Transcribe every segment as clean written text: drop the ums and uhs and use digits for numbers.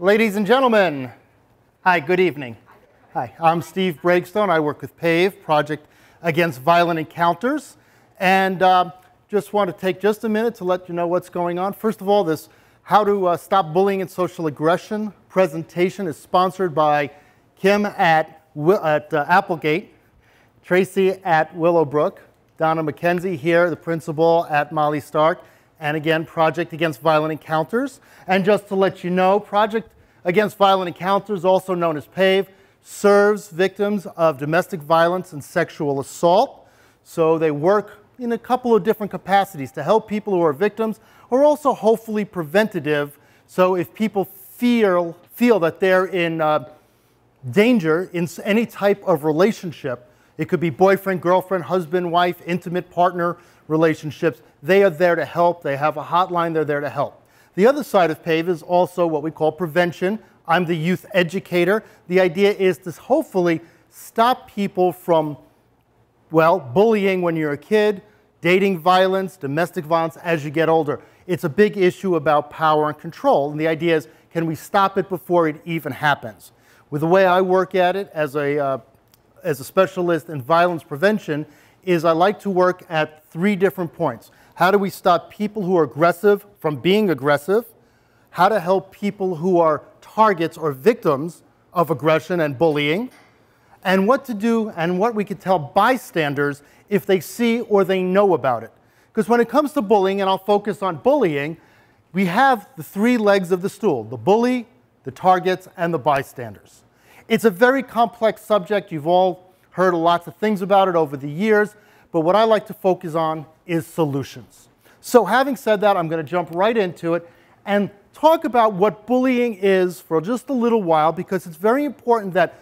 Ladies and gentlemen, hi, good evening. Hi, I'm Steve Breakstone. I work with PAVE, Project Against Violent Encounters, and just want to take just a minute to let you know what's going on. First of all, this How to Stop Bullying and Social Aggression presentation is sponsored by Kim at Applegate, Tracy at Willowbrook, Donna McKenzie here, the principal at Molly Stark, and again, Project Against Violent Encounters. And just to let you know, Project Against Violent Encounters, also known as PAVE, serves victims of domestic violence and sexual assault. So they work in a couple of different capacities to help people who are victims, or also hopefully preventative. So if people feel that they're in danger in any type of relationship, it could be boyfriend, girlfriend, husband, wife, intimate partner relationships, they are there to help. They have a hotline, they're there to help. The other side of PAVE is also what we call prevention. I'm the youth educator. The idea is to hopefully stop people from, well, bullying when you're a kid, dating violence, domestic violence as you get older. It's a big issue about power and control, and the idea is, can we stop it before it even happens? With the way I work at it as a specialist in violence prevention is I like to work at 3 different points. How do we stop people who are aggressive from being aggressive? How to help people who are targets or victims of aggression and bullying? And what to do and what we can tell bystanders if they see or they know about it. Because when it comes to bullying, and I'll focus on bullying, we have the 3 legs of the stool: the bully, the targets, and the bystanders. It's a very complex subject. You've all heard lots of things about it over the years, but what I like to focus on is solutions. So having said that, I'm going to jump right into it and talk about what bullying is for just a little while, because it's very important that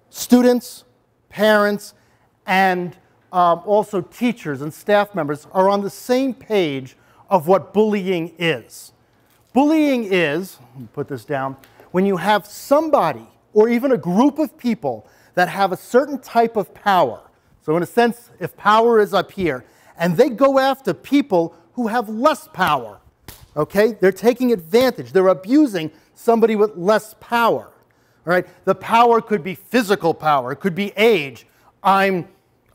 students, parents, and also teachers and staff members are on the same page of what bullying is. Bullying is, let me put this down, when you have somebody or even a group of people that have a certain type of power. So in a sense, if power is up here, and they go after people who have less power, okay? They're taking advantage. They're abusing somebody with less power, all right? The power could be physical power. It could be age. I'm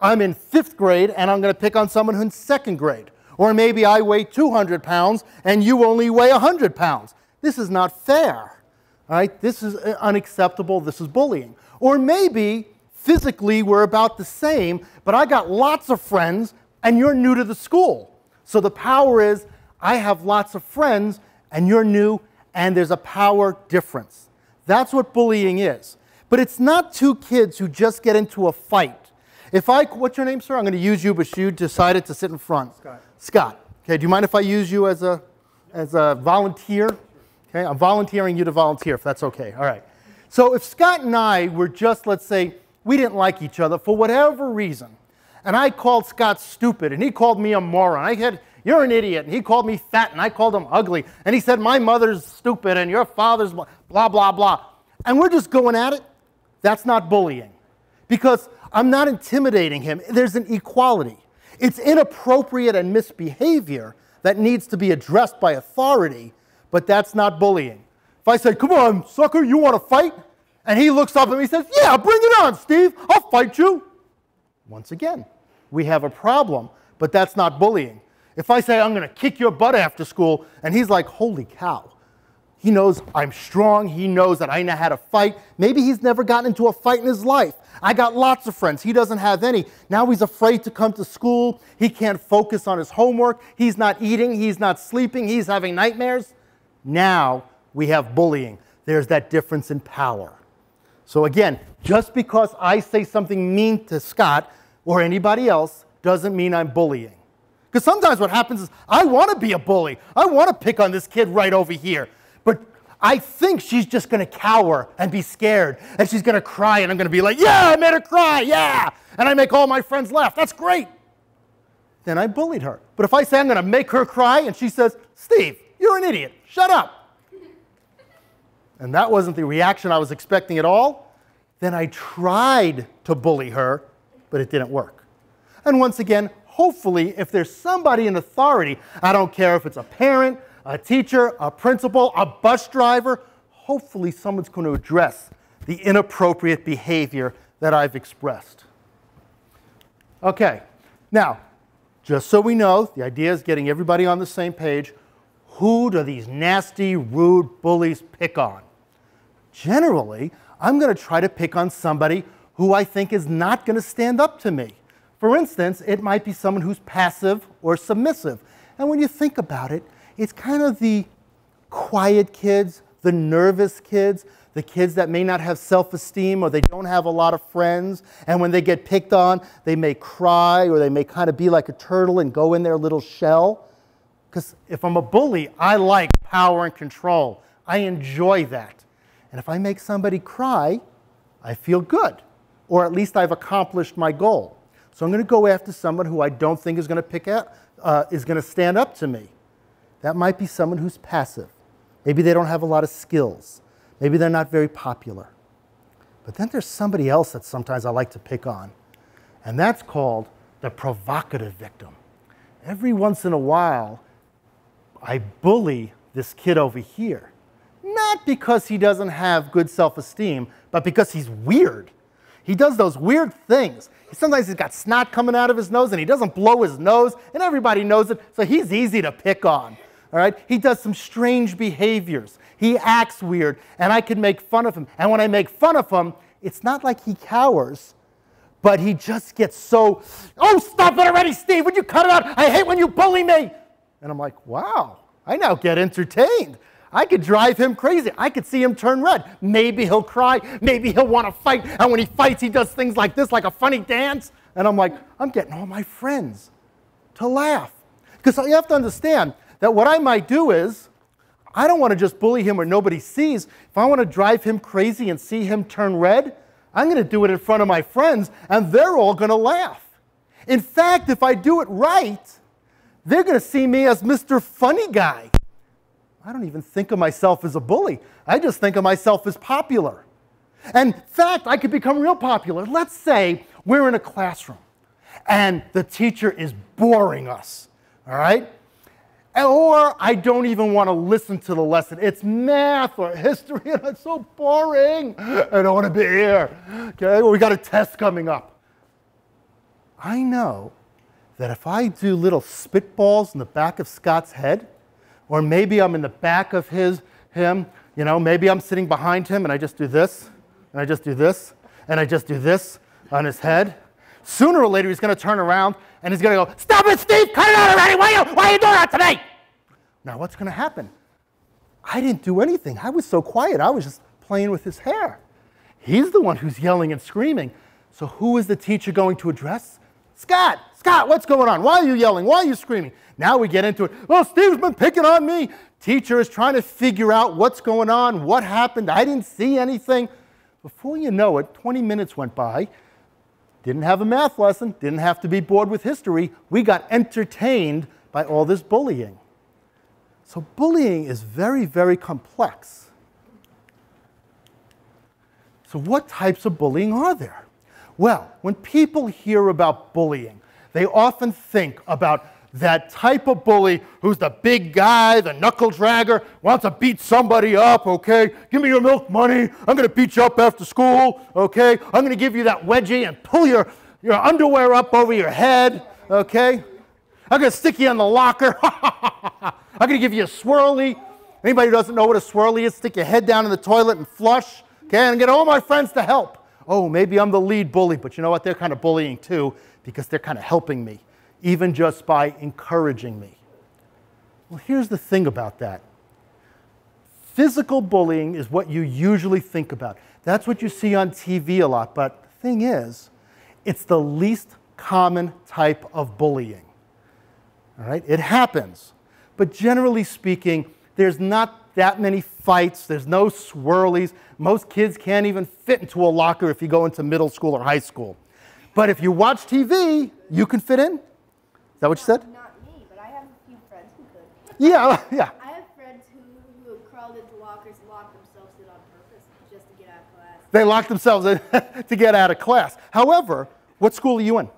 in 5th grade, and I'm going to pick on someone who's in 2nd grade. Or maybe I weigh 200 pounds, and you only weigh 100 pounds. This is not fair. All right, this is unacceptable, this is bullying. Or maybe physically we're about the same, but I got lots of friends and you're new to the school. So the power is, I have lots of friends and you're new, and there's a power difference. That's what bullying is. But it's not 2 kids who just get into a fight. What's your name, sir? I'm going to use you, but you decided to sit in front. Scott. Scott. Okay, do you mind if I use you as a volunteer? Okay, I'm volunteering you to volunteer, if that's okay. All right. So if Scott and I were just, let's say, we didn't like each other for whatever reason, and I called Scott stupid, and he called me a moron. I said, you're an idiot, and he called me fat, and I called him ugly, and he said, my mother's stupid, and your father's blah, blah, blah. And we're just going at it. That's not bullying, because I'm not intimidating him. There's an equality. It's inappropriate and misbehavior that needs to be addressed by authority, but that's not bullying. If I say, come on, sucker, you want to fight? And he looks up at me and says, yeah, bring it on, Steve. I'll fight you. Once again, we have a problem, but that's not bullying. If I say, I'm going to kick your butt after school, and he's like, holy cow. He knows I'm strong. He knows that I know how to fight. Maybe he's never gotten into a fight in his life. I got lots of friends. He doesn't have any. Now he's afraid to come to school. He can't focus on his homework. He's not eating. He's not sleeping. He's having nightmares. Now we have bullying. There's that difference in power. So again, just because I say something mean to Scott or anybody else doesn't mean I'm bullying. Because sometimes what happens is I want to be a bully. I want to pick on this kid right over here. But I think she's just going to cower and be scared. And she's going to cry, and I'm going to be like, yeah, I made her cry, yeah. And I make all my friends laugh. That's great. Then I bullied her. But if I say I'm going to make her cry, and she says, Steve, you're an idiot. Shut up. And that wasn't the reaction I was expecting at all. Then I tried to bully her, but it didn't work. And once again, hopefully, if there's somebody in authority, I don't care if it's a parent, a teacher, a principal, a bus driver, hopefully someone's going to address the inappropriate behavior that I've expressed. Okay, now, just so we know, the idea is getting everybody on the same page. Who do these nasty, rude bullies pick on? Generally, I'm going to try to pick on somebody who I think is not going to stand up to me. For instance, it might be someone who's passive or submissive. And when you think about it, it's kind of the quiet kids, the nervous kids, the kids that may not have self-esteem or they don't have a lot of friends. And when they get picked on, they may cry or they may kind of be like a turtle and go in their little shell. Because if I'm a bully, I like power and control. I enjoy that. And if I make somebody cry, I feel good. Or at least I've accomplished my goal. So I'm going to go after someone who I don't think is going to stand up to me. That might be someone who's passive. Maybe they don't have a lot of skills. Maybe they're not very popular. But then there's somebody else that sometimes I like to pick on. And that's called the provocative victim. Every once in a while, I bully this kid over here. Not because he doesn't have good self-esteem, but because he's weird. He does those weird things. Sometimes he's got snot coming out of his nose and he doesn't blow his nose, and everybody knows it, so he's easy to pick on. All right? He does some strange behaviors. He acts weird, and I can make fun of him. And when I make fun of him, it's not like he cowers, but he just gets so, "Oh, stop it already, Steve. Would you cut it out? I hate when you bully me." And I'm like, wow, I now get entertained. I could drive him crazy. I could see him turn red. Maybe he'll cry. Maybe he'll want to fight. And when he fights, he does things like this, like a funny dance. And I'm like, I'm getting all my friends to laugh. Because you have to understand that what I might do is, I don't want to just bully him where nobody sees. If I want to drive him crazy and see him turn red, I'm going to do it in front of my friends, and they're all going to laugh. In fact, if I do it right, they're going to see me as Mr. Funny Guy. I don't even think of myself as a bully. I just think of myself as popular. And in fact, I could become real popular. Let's say we're in a classroom and the teacher is boring us, all right? Or I don't even want to listen to the lesson. It's math or history and it's so boring. I don't want to be here. Okay, well, we got a test coming up. I know that if I do little spitballs in the back of Scott's head, or maybe I'm in the back of him, you know, maybe I'm sitting behind him and I just do this, and I just do this, and I just do this on his head. Sooner or later, he's going to turn around and he's going to go, "Stop it, Steve! Cut it out already! Why are you doing that to me?" Now, what's going to happen? I didn't do anything. I was so quiet. I was just playing with his hair. He's the one who's yelling and screaming. So who is the teacher going to address? Scott! Scott, what's going on? Why are you yelling? Why are you screaming? Now we get into it. "Well, Steve's been picking on me." Teacher is trying to figure out what's going on, what happened. I didn't see anything. Before you know it, 20 minutes went by. Didn't have a math lesson. Didn't have to be bored with history. We got entertained by all this bullying. So bullying is very, very complex. So what types of bullying are there? Well, when people hear about bullying, they often think about that type of bully who's the big guy, the knuckle dragger, wants to beat somebody up, okay? "Give me your milk money. I'm going to beat you up after school, okay? I'm going to give you that wedgie and pull your underwear up over your head, okay? I'm going to stick you in the locker. I'm going to give you a swirly. Anybody who doesn't know what a swirly is, stick your head down in the toilet and flush, okay? And get all my friends to help." Oh, maybe I'm the lead bully, but you know what? They're kind of bullying too because they're kind of helping me, even just by encouraging me. Well, here's the thing about that. Physical bullying is what you usually think about. That's what you see on TV a lot, but the thing is, it's the least common type of bullying. All right? It happens, but generally speaking, there's not that many fights. There's no swirlies. Most kids can't even fit into a locker if you go into middle school or high school. But if you watch TV, you can fit in. Is that what you said? Not me, but I have a few friends who could. Yeah, yeah. I have friends who crawled into lockers and locked themselves in on purpose just to get out of class. They locked themselves in to get out of class. However, what school are you in?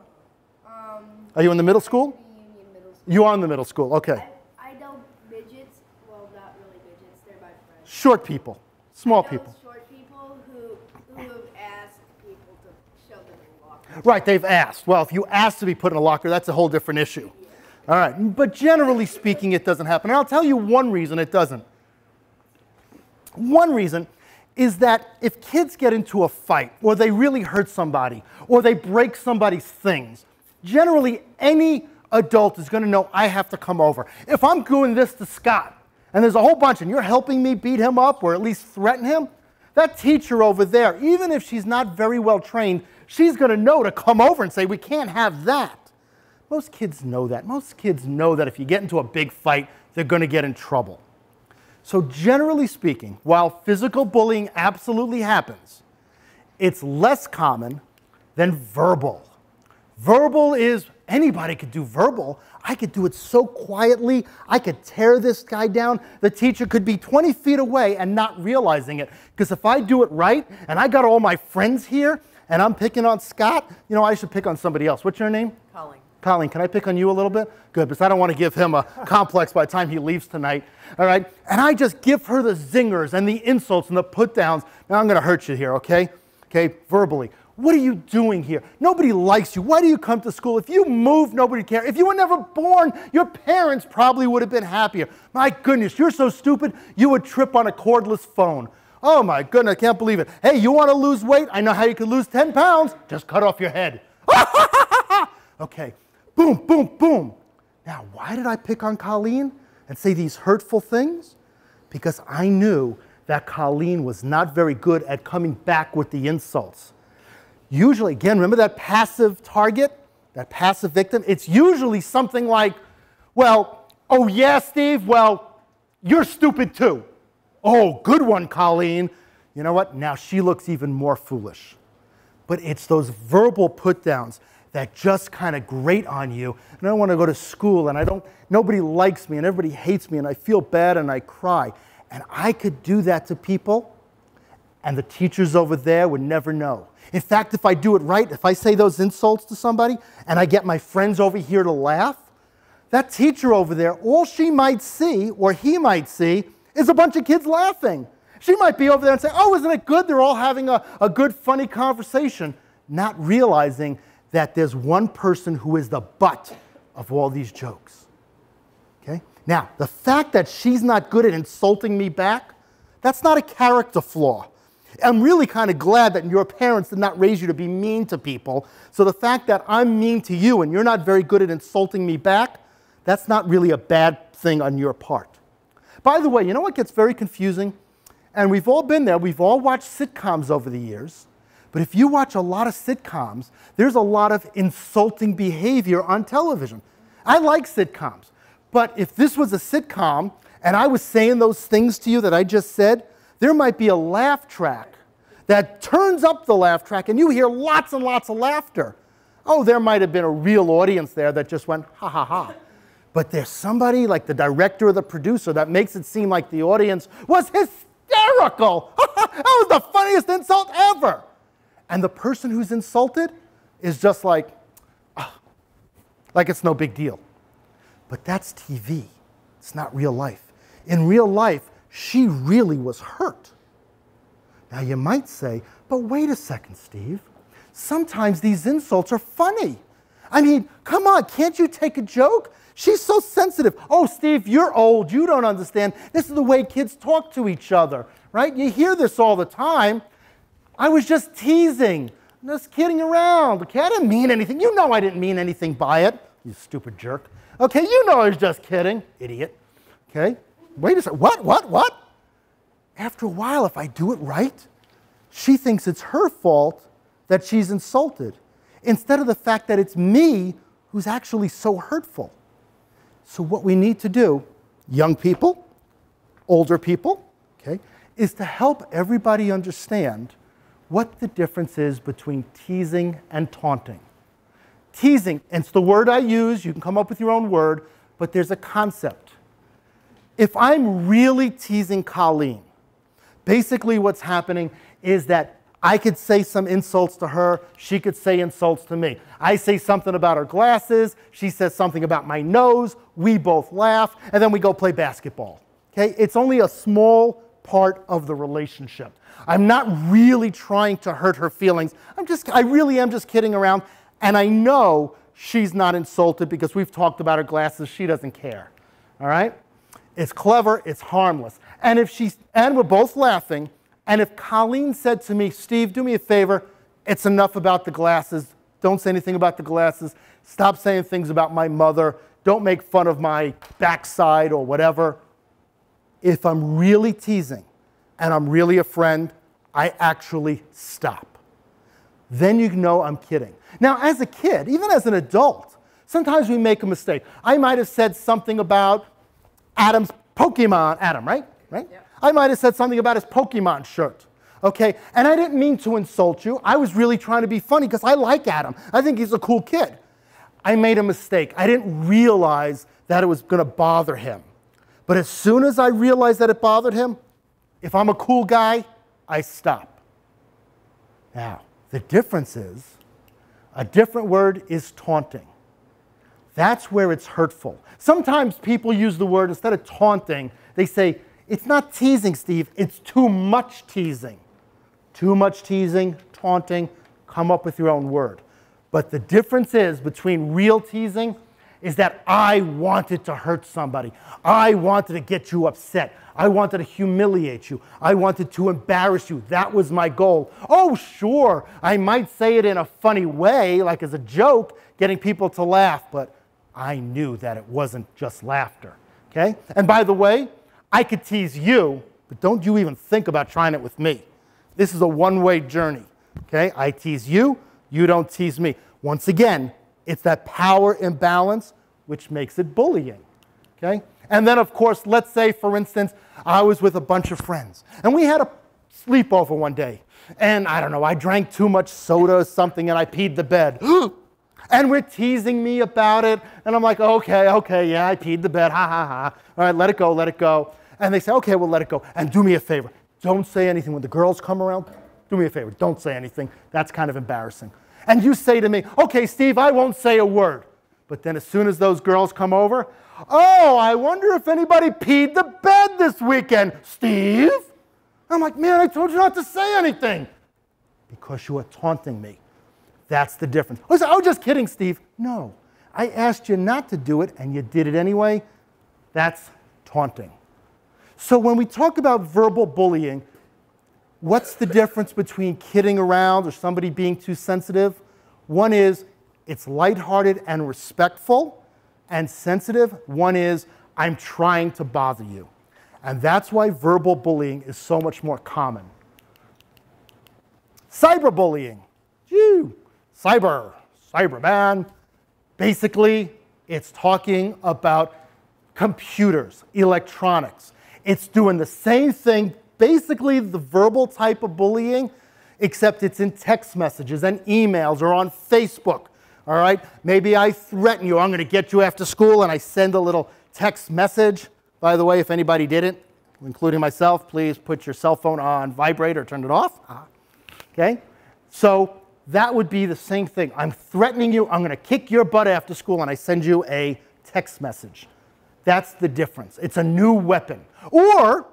Are you in the middle school? Union Middle School. You are in the middle school, okay. I know midgets, well, not really midgets, they're my friends. Short people. Small I know people. short people who have asked people to shove them in the locker. Right, they've asked. Well, if you ask to be put in a locker, that's a whole different issue. All right, but generally speaking, it doesn't happen. And I'll tell you one reason it doesn't. One reason is that if kids get into a fight, or they really hurt somebody, or they break somebody's things, generally any adult is going to know I have to come over. If I'm doing this to Scott, and there's a whole bunch, and you're helping me beat him up, or at least threaten him, that teacher over there, even if she's not very well trained, she's going to know to come over and say, we can't have that. Most kids know that. Most kids know that if you get into a big fight, they're going to get in trouble. So generally speaking, while physical bullying absolutely happens, it's less common than verbal. Verbal is, anybody could do verbal. I could do it so quietly, I could tear this guy down. The teacher could be 20 feet away and not realizing it. Because if I do it right, and I got all my friends here, and I'm picking on Scott, you know, I should pick on somebody else. What's your name? Colleen. Colleen, can I pick on you a little bit? Good, because I don't want to give him a complex by the time he leaves tonight. All right? And I just give her the zingers and the insults and the put-downs. Now I'm going to hurt you here, okay? Okay, verbally. What are you doing here? Nobody likes you. Why do you come to school? If you moved, nobody cared. If you were never born, your parents probably would have been happier. My goodness, you're so stupid, you would trip on a cordless phone. Oh my goodness, I can't believe it. Hey, you want to lose weight? I know how you can lose 10 pounds. Just cut off your head. Okay, boom, boom, boom. Now, why did I pick on Colleen and say these hurtful things? Because I knew that Colleen was not very good at coming back with the insults. Usually, again, remember that passive target, that passive victim? It's usually something like, well, oh yeah, Steve, well, you're stupid too. Oh, good one, Colleen. You know what? Now she looks even more foolish. But it's those verbal put-downs that just kind of grate on you. And I don't want to go to school, and nobody likes me, and everybody hates me, and I feel bad, and I cry. And I could do that to people, and the teachers over there would never know. In fact, if I do it right, if I say those insults to somebody, and I get my friends over here to laugh, that teacher over there, all she might see, or he might see, is a bunch of kids laughing. She might be over there and say, oh, isn't it good? They're all having a good, funny conversation, not realizing that there's one person who is the butt of all these jokes. Okay? Now, the fact that she's not good at insulting me back, that's not a character flaw. I'm really kind of glad that your parents did not raise you to be mean to people. So the fact that I'm mean to you and you're not very good at insulting me back, that's not really a bad thing on your part. By the way, you know what gets very confusing? And we've all been there. We've all watched sitcoms over the years. But if you watch a lot of sitcoms, there's a lot of insulting behavior on television. I like sitcoms. But if this was a sitcom and I was saying those things to you that I just said, there might be a laugh track that turns up the laugh track and you hear lots and lots of laughter. Oh, there might have been a real audience there that just went, ha, ha, ha. But there's somebody like the director or the producer that makes it seem like the audience was hysterical. That was the funniest insult ever. And the person who's insulted is just like it's no big deal. But that's TV. It's not real life. In real life, she really was hurt. Now you might say, but wait a second, Steve. Sometimes these insults are funny. I mean, come on, can't you take a joke? She's so sensitive. Oh, Steve, you're old. You don't understand. This is the way kids talk to each other, right? You hear this all the time. I was just teasing, just kidding around. Okay, I didn't mean anything. You know I didn't mean anything by it, you stupid jerk. Okay, you know I was just kidding, idiot. Okay, wait a second. What? After a while, if I do it right, she thinks it's her fault that she's insulted, instead of the fact that it's me who's actually so hurtful. So what we need to do, young people, older people, okay, is to help everybody understand what the difference is between teasing and taunting. Teasing, and it's the word I use, you can come up with your own word, but there's a concept. If I'm really teasing Colleen, basically what's happening is that I could say some insults to her, she could say insults to me. I say something about her glasses, she says something about my nose, we both laugh, and then we go play basketball. Okay? It's only a small part of the relationship. I'm not really trying to hurt her feelings. I really am just kidding around. And I know she's not insulted because we've talked about her glasses. She doesn't care. All right? It's clever. It's harmless. And we're both laughing. And if Colleen said to me, Steve, do me a favor. It's enough about the glasses. Don't say anything about the glasses. Stop saying things about my mother. Don't make fun of my backside or whatever. If I'm really teasing and I'm really a friend, I actually stop. Then you know I'm kidding. Now, as a kid, even as an adult, sometimes we make a mistake. I might have said something about Adam's Pokemon, Adam, right? Yeah. I might have said something about his Pokemon shirt. Okay, and I didn't mean to insult you. I was really trying to be funny because I like Adam. I think he's a cool kid. I made a mistake. I didn't realize that it was going to bother him. But as soon as I realized that it bothered him, if I'm a cool guy, I stop. Now, the difference is, a different word is taunting. That's where it's hurtful. Sometimes people use the word, instead of taunting, they say, it's not teasing, Steve, it's too much teasing. Too much teasing, taunting, come up with your own word. But the difference is between real teasing is that I wanted to hurt somebody. I wanted to get you upset. I wanted to humiliate you. I wanted to embarrass you. That was my goal. Oh, sure, I might say it in a funny way, like as a joke, getting people to laugh, but I knew that it wasn't just laughter, okay? And by the way, I could tease you, but don't you even think about trying it with me. This is a one-way journey, okay? I tease you, you don't tease me. Once again, it's that power imbalance which makes it bullying, okay? And then, of course, let's say, for instance, I was with a bunch of friends, and we had a sleepover one day, and I don't know, I drank too much soda or something, and I peed the bed. And we're teasing me about it, and I'm like, okay, yeah, I peed the bed, ha, ha, ha. All right, let it go, let it go. And they say, okay, well, let it go. And do me a favor. Don't say anything. When the girls come around, do me a favor. Don't say anything. That's kind of embarrassing. And you say to me, okay, Steve, I won't say a word. But then as soon as those girls come over, oh, I wonder if anybody peed the bed this weekend. Steve? I'm like, man, I told you not to say anything. Because you are taunting me. That's the difference. I was just kidding, Steve. No, I asked you not to do it, and you did it anyway. That's taunting. So when we talk about verbal bullying, what's the difference between kidding around or somebody being too sensitive? One is it's lighthearted and respectful, and sensitive. One is I'm trying to bother you. And that's why verbal bullying is so much more common. Cyberbullying. Cyberman. Basically, it's talking about computers, electronics. It's doing the same thing, basically the verbal type of bullying, except it's in text messages and emails or on Facebook, all right? Maybe I threaten you, I'm going to get you after school, and I send a little text message. By the way, if anybody didn't, including myself, please put your cell phone on vibrate or turn it off. Okay? So that would be the same thing. I'm threatening you, I'm going to kick your butt after school, and I send you a text message. That's the difference. It's a new weapon. Or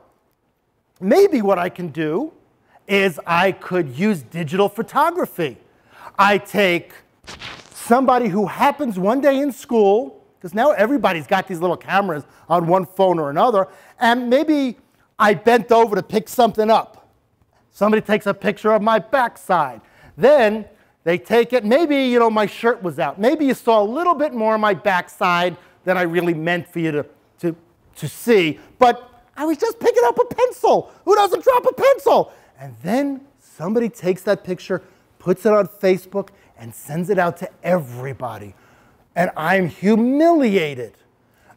maybe what I can do is I could use digital photography. I take somebody who happens one day in school, because now everybody's got these little cameras on one phone or another, and maybe I bent over to pick something up. Somebody takes a picture of my backside. Then they take it, maybe, my shirt was out. Maybe you saw a little bit more of my backside than I really meant for you to see, but I was just picking up a pencil. Who doesn't drop a pencil? And then somebody takes that picture, puts it on Facebook, and sends it out to everybody. And I'm humiliated.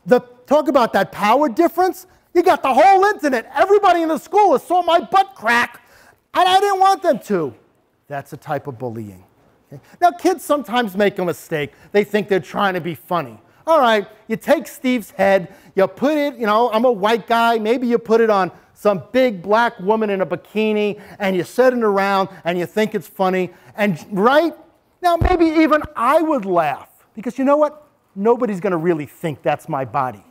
Talk about that power difference. You got the whole internet. Everybody in the school saw my butt crack, and I didn't want them to. That's a type of bullying. Okay? Now, kids sometimes make a mistake. They think they're trying to be funny. All right, you take Steve's head, you put it, I'm a white guy, maybe you put it on some big black woman in a bikini, and you set it around, and you think it's funny, and right? Now, maybe even I would laugh, because you know what? Nobody's going to really think that's my body.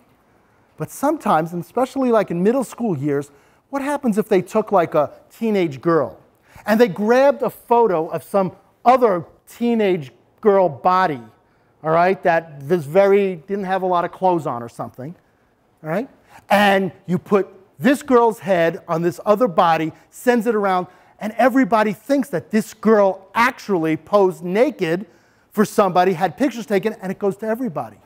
But sometimes, and especially like in middle school years, What happens if they took like a teenage girl and they grabbed a photo of some other teenage girl body, all right, that didn't have a lot of clothes on or something, all right? And you put this girl's head on this other body, sends it around, and everybody thinks that this girl actually posed naked for somebody, had pictures taken, and it goes to everybody.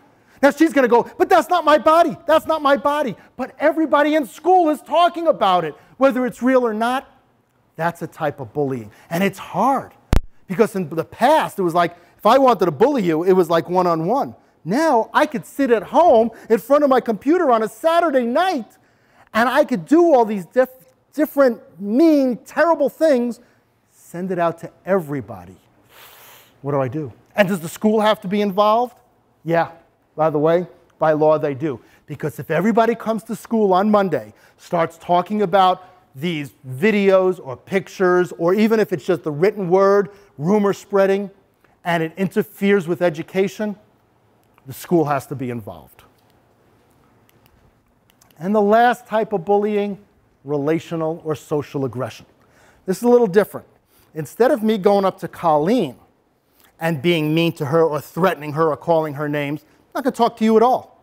Now she's going to go, but that's not my body. That's not my body. But everybody in school is talking about it, whether it's real or not. That's a type of bullying. And it's hard because in the past, it was like, if I wanted to bully you, it was like one-on-one. Now I could sit at home in front of my computer on a Saturday night and I could do all these different mean, terrible things, send it out to everybody. What do I do? And does the school have to be involved? Yeah, by the way, by law they do. Because if everybody comes to school on Monday, starts talking about these videos or pictures, or even if it's just the written word, rumor spreading, and it interferes with education, the school has to be involved. And the last type of bullying, relational or social aggression. This is a little different. Instead of me going up to Colleen and being mean to her or threatening her or calling her names, I'm not going to talk to you at all.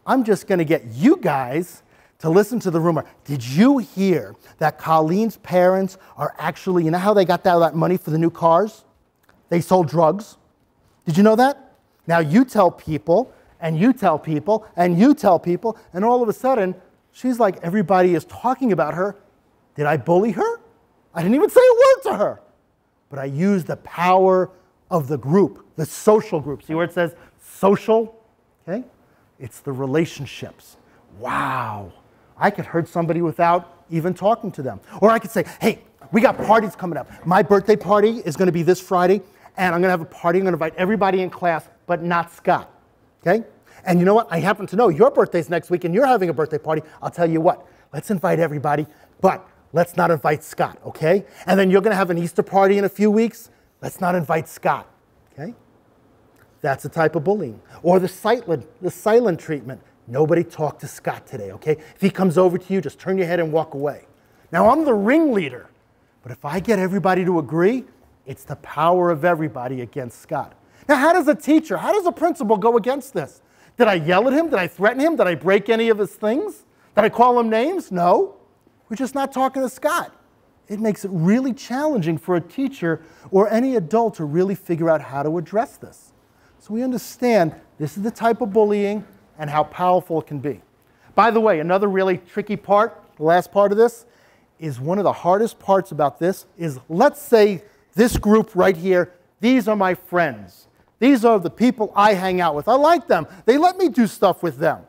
I'm just going to get you guys to listen to the rumor. Did you hear that Colleen's parents are actually, you know how they got that money for the new cars? They sold drugs. Did you know that? Now you tell people, and you tell people, and you tell people, and all of a sudden, she's like, everybody is talking about her. Did I bully her? I didn't even say a word to her. But I used the power of the group, the social group. See where it says social? Okay? It's the relationships. Wow. I could hurt somebody without even talking to them. Or I could say, hey, we got parties coming up. My birthday party is going to be this Friday, and I'm going to have a party. I'm going to invite everybody in class, but not Scott. Okay? And you know what? I happen to know your birthday's next week, and you're having a birthday party. I'll tell you what. Let's invite everybody, but let's not invite Scott, okay? And then you're going to have an Easter party in a few weeks. Let's not invite Scott, okay? That's a type of bullying. Or the silent treatment. Nobody talk to Scott today, okay? If he comes over to you, just turn your head and walk away. Now, I'm the ringleader, but if I get everybody to agree, it's the power of everybody against Scott. Now, how does a teacher, how does a principal go against this? Did I yell at him? Did I threaten him? Did I break any of his things? Did I call him names? No. We're just not talking to Scott. It makes it really challenging for a teacher or any adult to really figure out how to address this. So we understand this is the type of bullying and how powerful it can be. By the way, another really tricky part, the last part of this, is one of the hardest parts about this is, let's say this group right here, these are my friends. These are the people I hang out with. I like them. They let me do stuff with them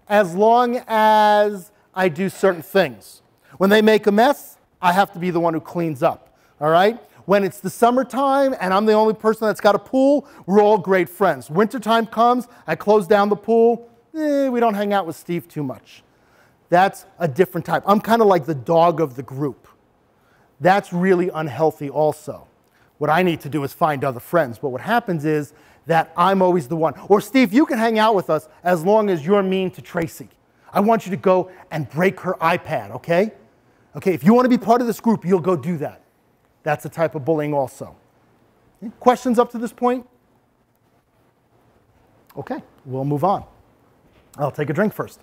as long as I do certain things. When they make a mess, I have to be the one who cleans up, all right? When it's the summertime and I'm the only person that's got a pool, we're all great friends. Wintertime comes, I close down the pool, we don't hang out with Steve too much. That's a different type. I'm kind of like the dog of the group. That's really unhealthy also. What I need to do is find other friends, but what happens is that I'm always the one. Or Steve, you can hang out with us as long as you're mean to Tracy. I want you to go and break her iPad, okay? Okay, if you want to be part of this group, you'll go do that. That's a type of bullying also. Any questions up to this point? Okay, we'll move on. I'll take a drink first.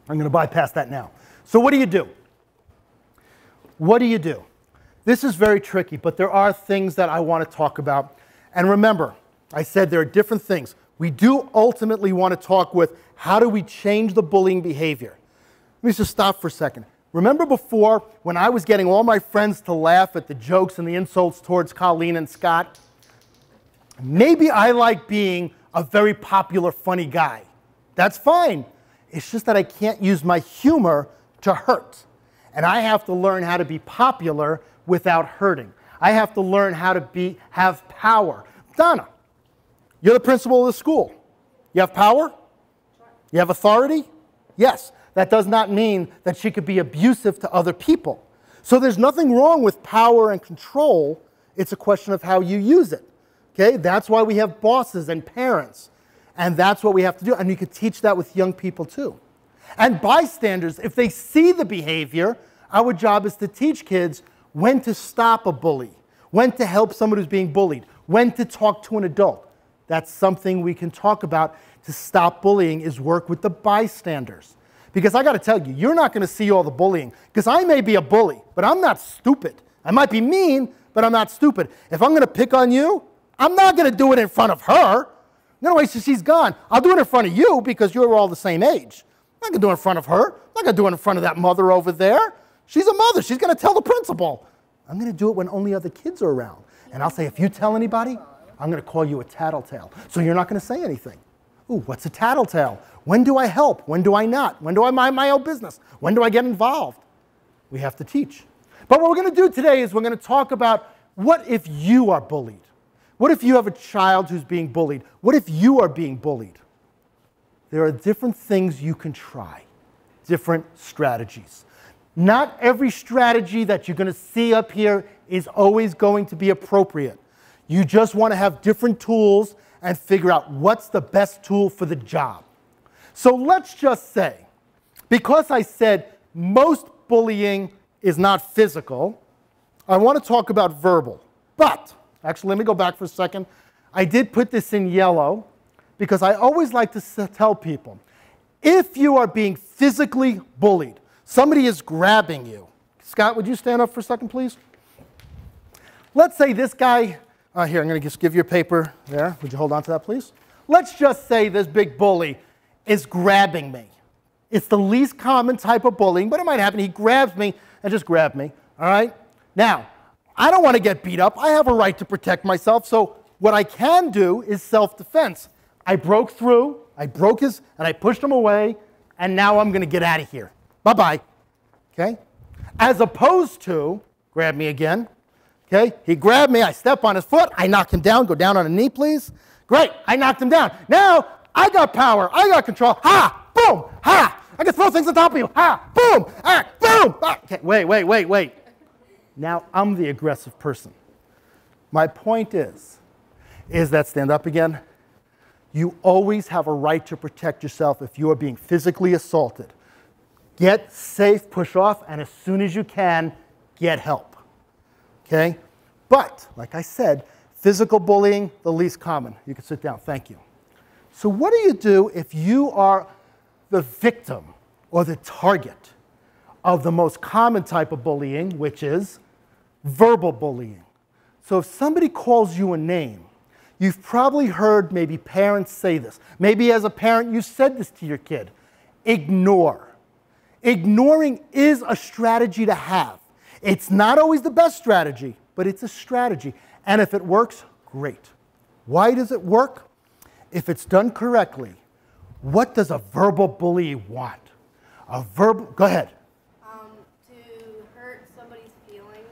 I'm going to bypass that now. So what do you do? What do you do? This is very tricky, but there are things that I want to talk about. And remember, I said there are different things. We do ultimately want to talk with how do we change the bullying behavior. Let me just stop for a second. Remember before when I was getting all my friends to laugh at the jokes and the insults towards Colleen and Scott? Maybe I like being a very popular, funny guy. That's fine. It's just that I can't use my humor to hurt. And I have to learn how to be popular without hurting. I have to learn how to have power. Donna, you're the principal of the school. You have power? You have authority? Yes. That does not mean that she could be abusive to other people. So there's nothing wrong with power and control. It's a question of how you use it. Okay? That's why we have bosses and parents. And that's what we have to do. And you could teach that with young people too. And bystanders, if they see the behavior, our job is to teach kids when to stop a bully, when to help someone who's being bullied, when to talk to an adult. That's something we can talk about to stop bullying, is work with the bystanders. Because I got to tell you, you're not going to see all the bullying. Because I may be a bully, but I'm not stupid. I might be mean, but I'm not stupid. If I'm going to pick on you, I'm not going to do it in front of her. No, wait, so she's gone. I'll do it in front of you because you're all the same age. I'm not going to do it in front of her. I'm not going to do it in front of that mother over there. She's a mother. She's going to tell the principal. I'm going to do it when only other kids are around. And I'll say, if you tell anybody, I'm going to call you a tattletale. So you're not going to say anything. Ooh, what's a tattletale? When do I help? When do I not? When do I mind my own business? When do I get involved? We have to teach. But what we're going to do today is we're going to talk about what if you are bullied? What if you have a child who's being bullied? What if you are being bullied? There are different things you can try, different strategies. Not every strategy that you're going to see up here is always going to be appropriate. You just want to have different tools and figure out what's the best tool for the job. So let's just say, because I said most bullying is not physical, I want to talk about verbal. But, actually, let me go back for a second. I did put this in yellow because I always like to tell people, if you are being physically bullied, somebody is grabbing you. Scott, would you stand up for a second, please? Let's say this guy, here, I'm going to just give you a paper there. Would you hold on to that, please? Let's just say this big bully is grabbing me. It's the least common type of bullying, but it might happen. He grabs me and just grabbed me, all right? Now, I don't want to get beat up. I have a right to protect myself, so what I can do is self-defense. I broke through, I broke his, and I pushed him away, and now I'm going to get out of here. Bye-bye, okay? As opposed to, grab me again, okay? He grabbed me, I step on his foot, I knock him down, go down on a knee, please. Great, I knocked him down. Now, I got power, I got control. Ha, boom, ha, I can throw things on top of you. Ha, boom, ah, boom. Ah. Okay, wait. Now I'm the aggressive person. My point is that, stand up again, you always have a right to protect yourself if you are being physically assaulted. Get safe, push off, and as soon as you can, get help. Okay? But, like I said, physical bullying, the least common. You can sit down, thank you. So what do you do if you are the victim or the target of the most common type of bullying, which is verbal bullying? So if somebody calls you a name, you've probably heard maybe parents say this. Maybe as a parent you said this to your kid. Ignore. Ignoring is a strategy to have. It's not always the best strategy, but it's a strategy. And if it works, great. Why does it work? If it's done correctly, what does a verbal bully want? Go ahead. To hurt somebody's feelings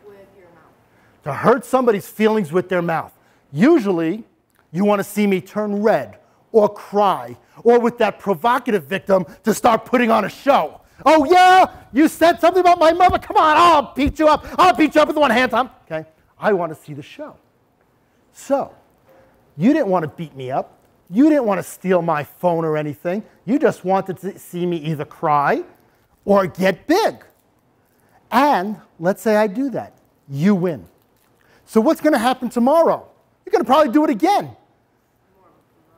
with your mouth. To hurt somebody's feelings with their mouth. Usually, you want to see me turn red or cry, or with that provocative victim to start putting on a show. Oh yeah, you said something about my mother? Come on, I'll beat you up. I'll beat you up with one hand, Tom. Okay, I want to see the show. So, you didn't want to beat me up. You didn't want to steal my phone or anything. You just wanted to see me either cry or get big. And let's say I do that. You win. So what's going to happen tomorrow? You're going to probably do it again.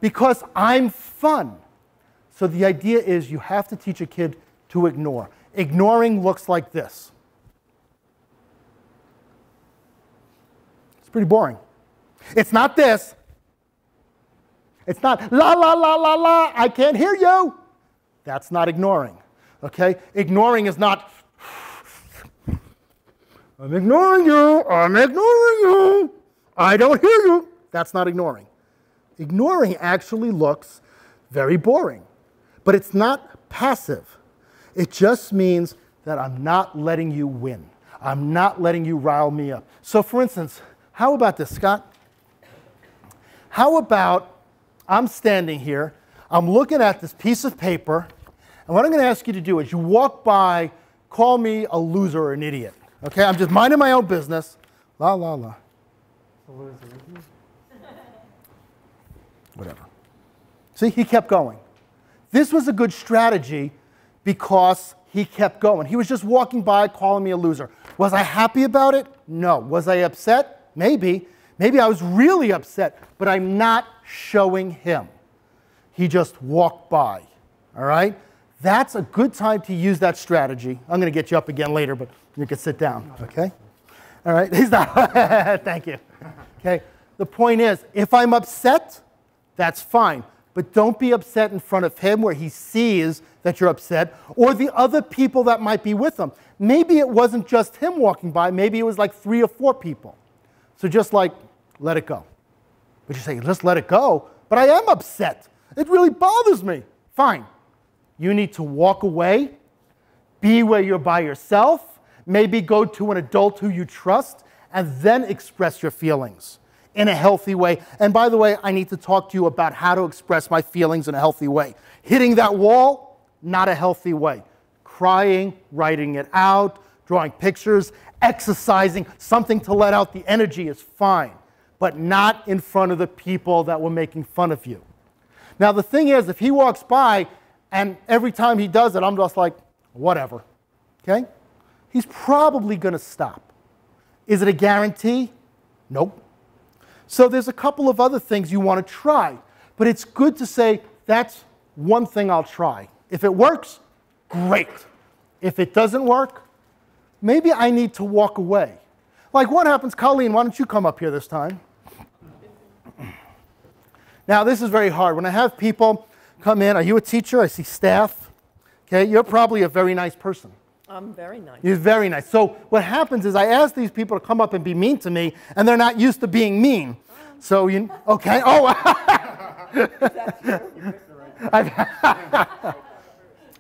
Because I'm fun. So the idea is you have to teach a kid to ignore. Ignoring looks like this. It's pretty boring. It's not this. It's not la, la, la, la, la, I can't hear you. That's not ignoring, okay? Ignoring is not, I'm ignoring you, I don't hear you. That's not ignoring. Ignoring actually looks very boring, but it's not passive. It just means that I'm not letting you win. I'm not letting you rile me up. So for instance, how about this, Scott? How about I'm standing here, I'm looking at this piece of paper, and what I'm going to ask you to do is you walk by, call me a loser or an idiot. Okay, I'm just minding my own business. La, la, la. Whatever. See, he kept going. This was a good strategy because he kept going. He was just walking by calling me a loser. Was I happy about it? No. Was I upset? Maybe. Maybe I was really upset, but I'm not showing him. He just walked by, all right? That's a good time to use that strategy. I'm going to get you up again later, but you can sit down, okay? All right, he's not. Thank you. Okay, the point is, if I'm upset, that's fine. But don't be upset in front of him where he sees that you're upset, or the other people that might be with him. Maybe it wasn't just him walking by. Maybe it was like 3 or 4 people. So just like, let it go. But you say, just let it go. But I am upset. It really bothers me. Fine. You need to walk away, be where you're by yourself, maybe go to an adult who you trust, and then express your feelings in a healthy way. And by the way, I need to talk to you about how to express my feelings in a healthy way. Hitting that wall, not a healthy way. Crying, writing it out, drawing pictures, exercising, something to let out the energy is fine, but not in front of the people that were making fun of you. Now, the thing is, if he walks by and every time he does it, I'm just like, whatever, okay? He's probably going to stop. Is it a guarantee? Nope. So there's a couple of other things you want to try, but it's good to say, that's one thing I'll try. If it works, great. If it doesn't work, maybe I need to walk away. Like what happens, Colleen, why don't you come up here this time? Now, this is very hard. When I have people come in, are you a teacher? I see staff. Okay, you're probably a very nice person. I'm very nice. You're very nice. So what happens is I ask these people to come up and be mean to me, and they're not used to being mean. So you, okay, oh.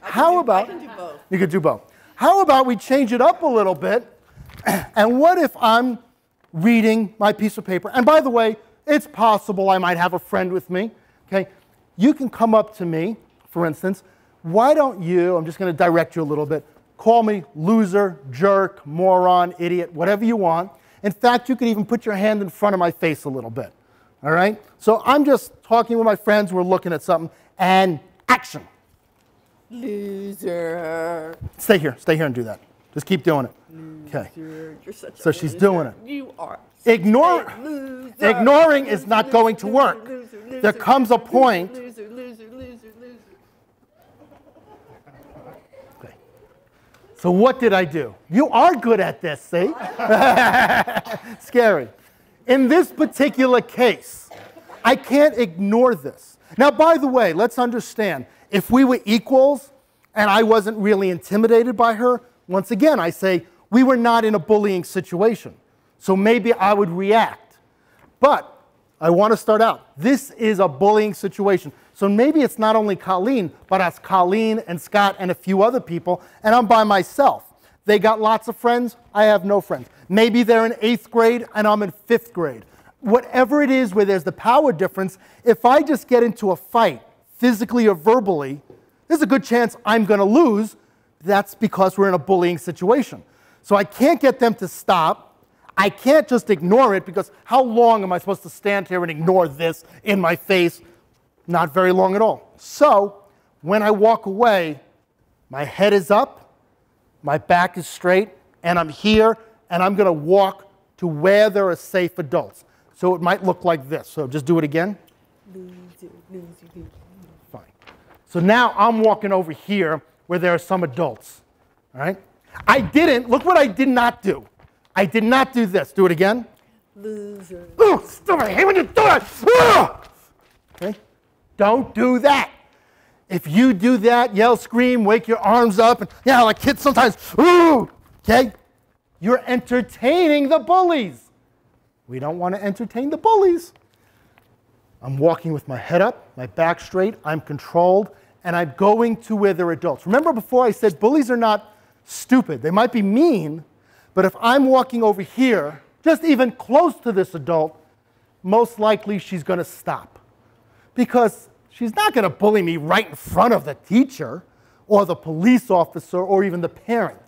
How about, I can do both. You could do both. How about we change it up a little bit, and what if I'm reading my piece of paper? And by the way, it's possible I might have a friend with me, okay? You can come up to me, for instance. Why don't you, I'm just going to direct you a little bit, call me loser, jerk, moron, idiot, whatever you want. In fact, you could even put your hand in front of my face a little bit, all right? So I'm just talking with my friends, we're looking at something, and action. Loser. Stay here and do that. Just keep doing it. Okay. You're such a So she's doing it. You are. Ignoring is not going to work. There comes a point. Loser. Okay. So what did I do? You are good at this, see? Scary. In this particular case, I can't ignore this. Now, by the way, let's understand, if we were equals and I wasn't really intimidated by her, once again, I say, we were not in a bullying situation. So maybe I would react. But I want to start out. This is a bullying situation. So maybe it's not only Colleen, but it's Colleen and Scott and a few other people, and I'm by myself. They got lots of friends. I have no friends. Maybe they're in 8th grade and I'm in 5th grade. Whatever it is where there's the power difference, if I just get into a fight, physically or verbally, there's a good chance I'm going to lose. That's because we're in a bullying situation. So I can't get them to stop. I can't just ignore it, because how long am I supposed to stand here and ignore this in my face? Not very long at all. So when I walk away, my head is up, my back is straight, and I'm here, and I'm going to walk to where there are safe adults. So it might look like this. So just do it again. Fine. So now I'm walking over here where there are some adults. All right? Look what I did not do. I did not do this. Do it again. Loser. Oh, stop it. I hate when you do it. Okay? Don't do that. If you do that, yell, scream, wake your arms up, and yeah, like kids sometimes, ooh, okay? You're entertaining the bullies. We don't want to entertain the bullies. I'm walking with my head up, my back straight, I'm controlled, and I'm going to where they're adults. Remember before I said bullies are not stupid. They might be mean, but if I'm walking over here, just even close to this adult, most likely she's going to stop. Because she's not going to bully me right in front of the teacher or the police officer or even the parent.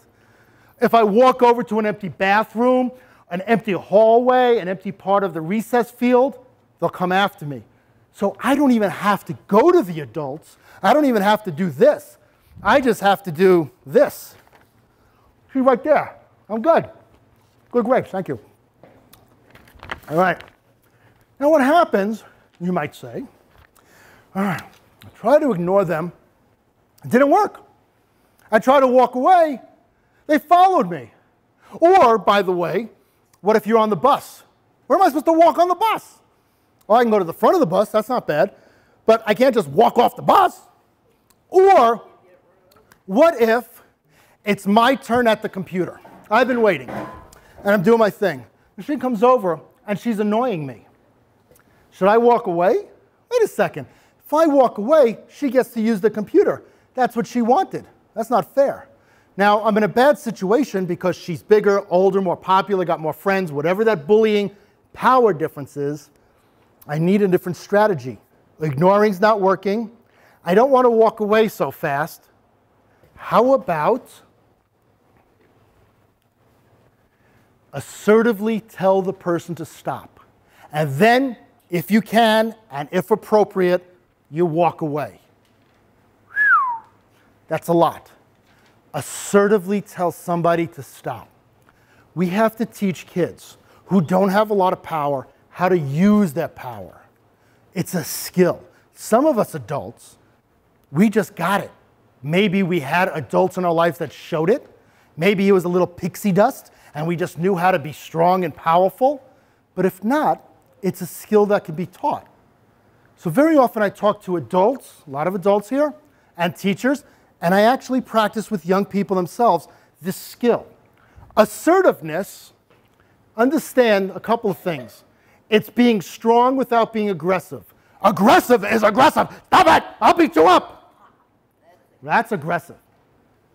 If I walk over to an empty bathroom, an empty hallway, an empty part of the recess field, they'll come after me. So I don't even have to go to the adults. I don't even have to do this. I just have to do this. See right there. I'm good. Good grapes, thank you. All right. Now what happens, you might say, all right, I try to ignore them. It didn't work. I tried to walk away. They followed me. Or, by the way, what if you're on the bus? Where am I supposed to walk on the bus? Well, I can go to the front of the bus. That's not bad. But I can't just walk off the bus. Or, what if it's my turn at the computer? I've been waiting, and I'm doing my thing. And she comes over, and she's annoying me. Should I walk away? Wait a second. If I walk away, she gets to use the computer. That's what she wanted. That's not fair. Now, I'm in a bad situation because she's bigger, older, more popular, got more friends, whatever that bullying power difference is. I need a different strategy. Ignoring's not working. I don't want to walk away so fast. How about assertively tell the person to stop? And then, if you can, and if appropriate, you walk away. That's a lot. Assertively tell somebody to stop. We have to teach kids who don't have a lot of power how to use that power. It's a skill. Some of us adults, we just got it. Maybe we had adults in our lives that showed it. Maybe it was a little pixie dust and we just knew how to be strong and powerful. But if not, it's a skill that can be taught. So very often I talk to adults, a lot of adults here, and teachers, and I actually practice with young people themselves this skill. Assertiveness, understand a couple of things. It's being strong without being aggressive. Aggressive is aggressive. Stop it! I'll beat you up. That's aggressive.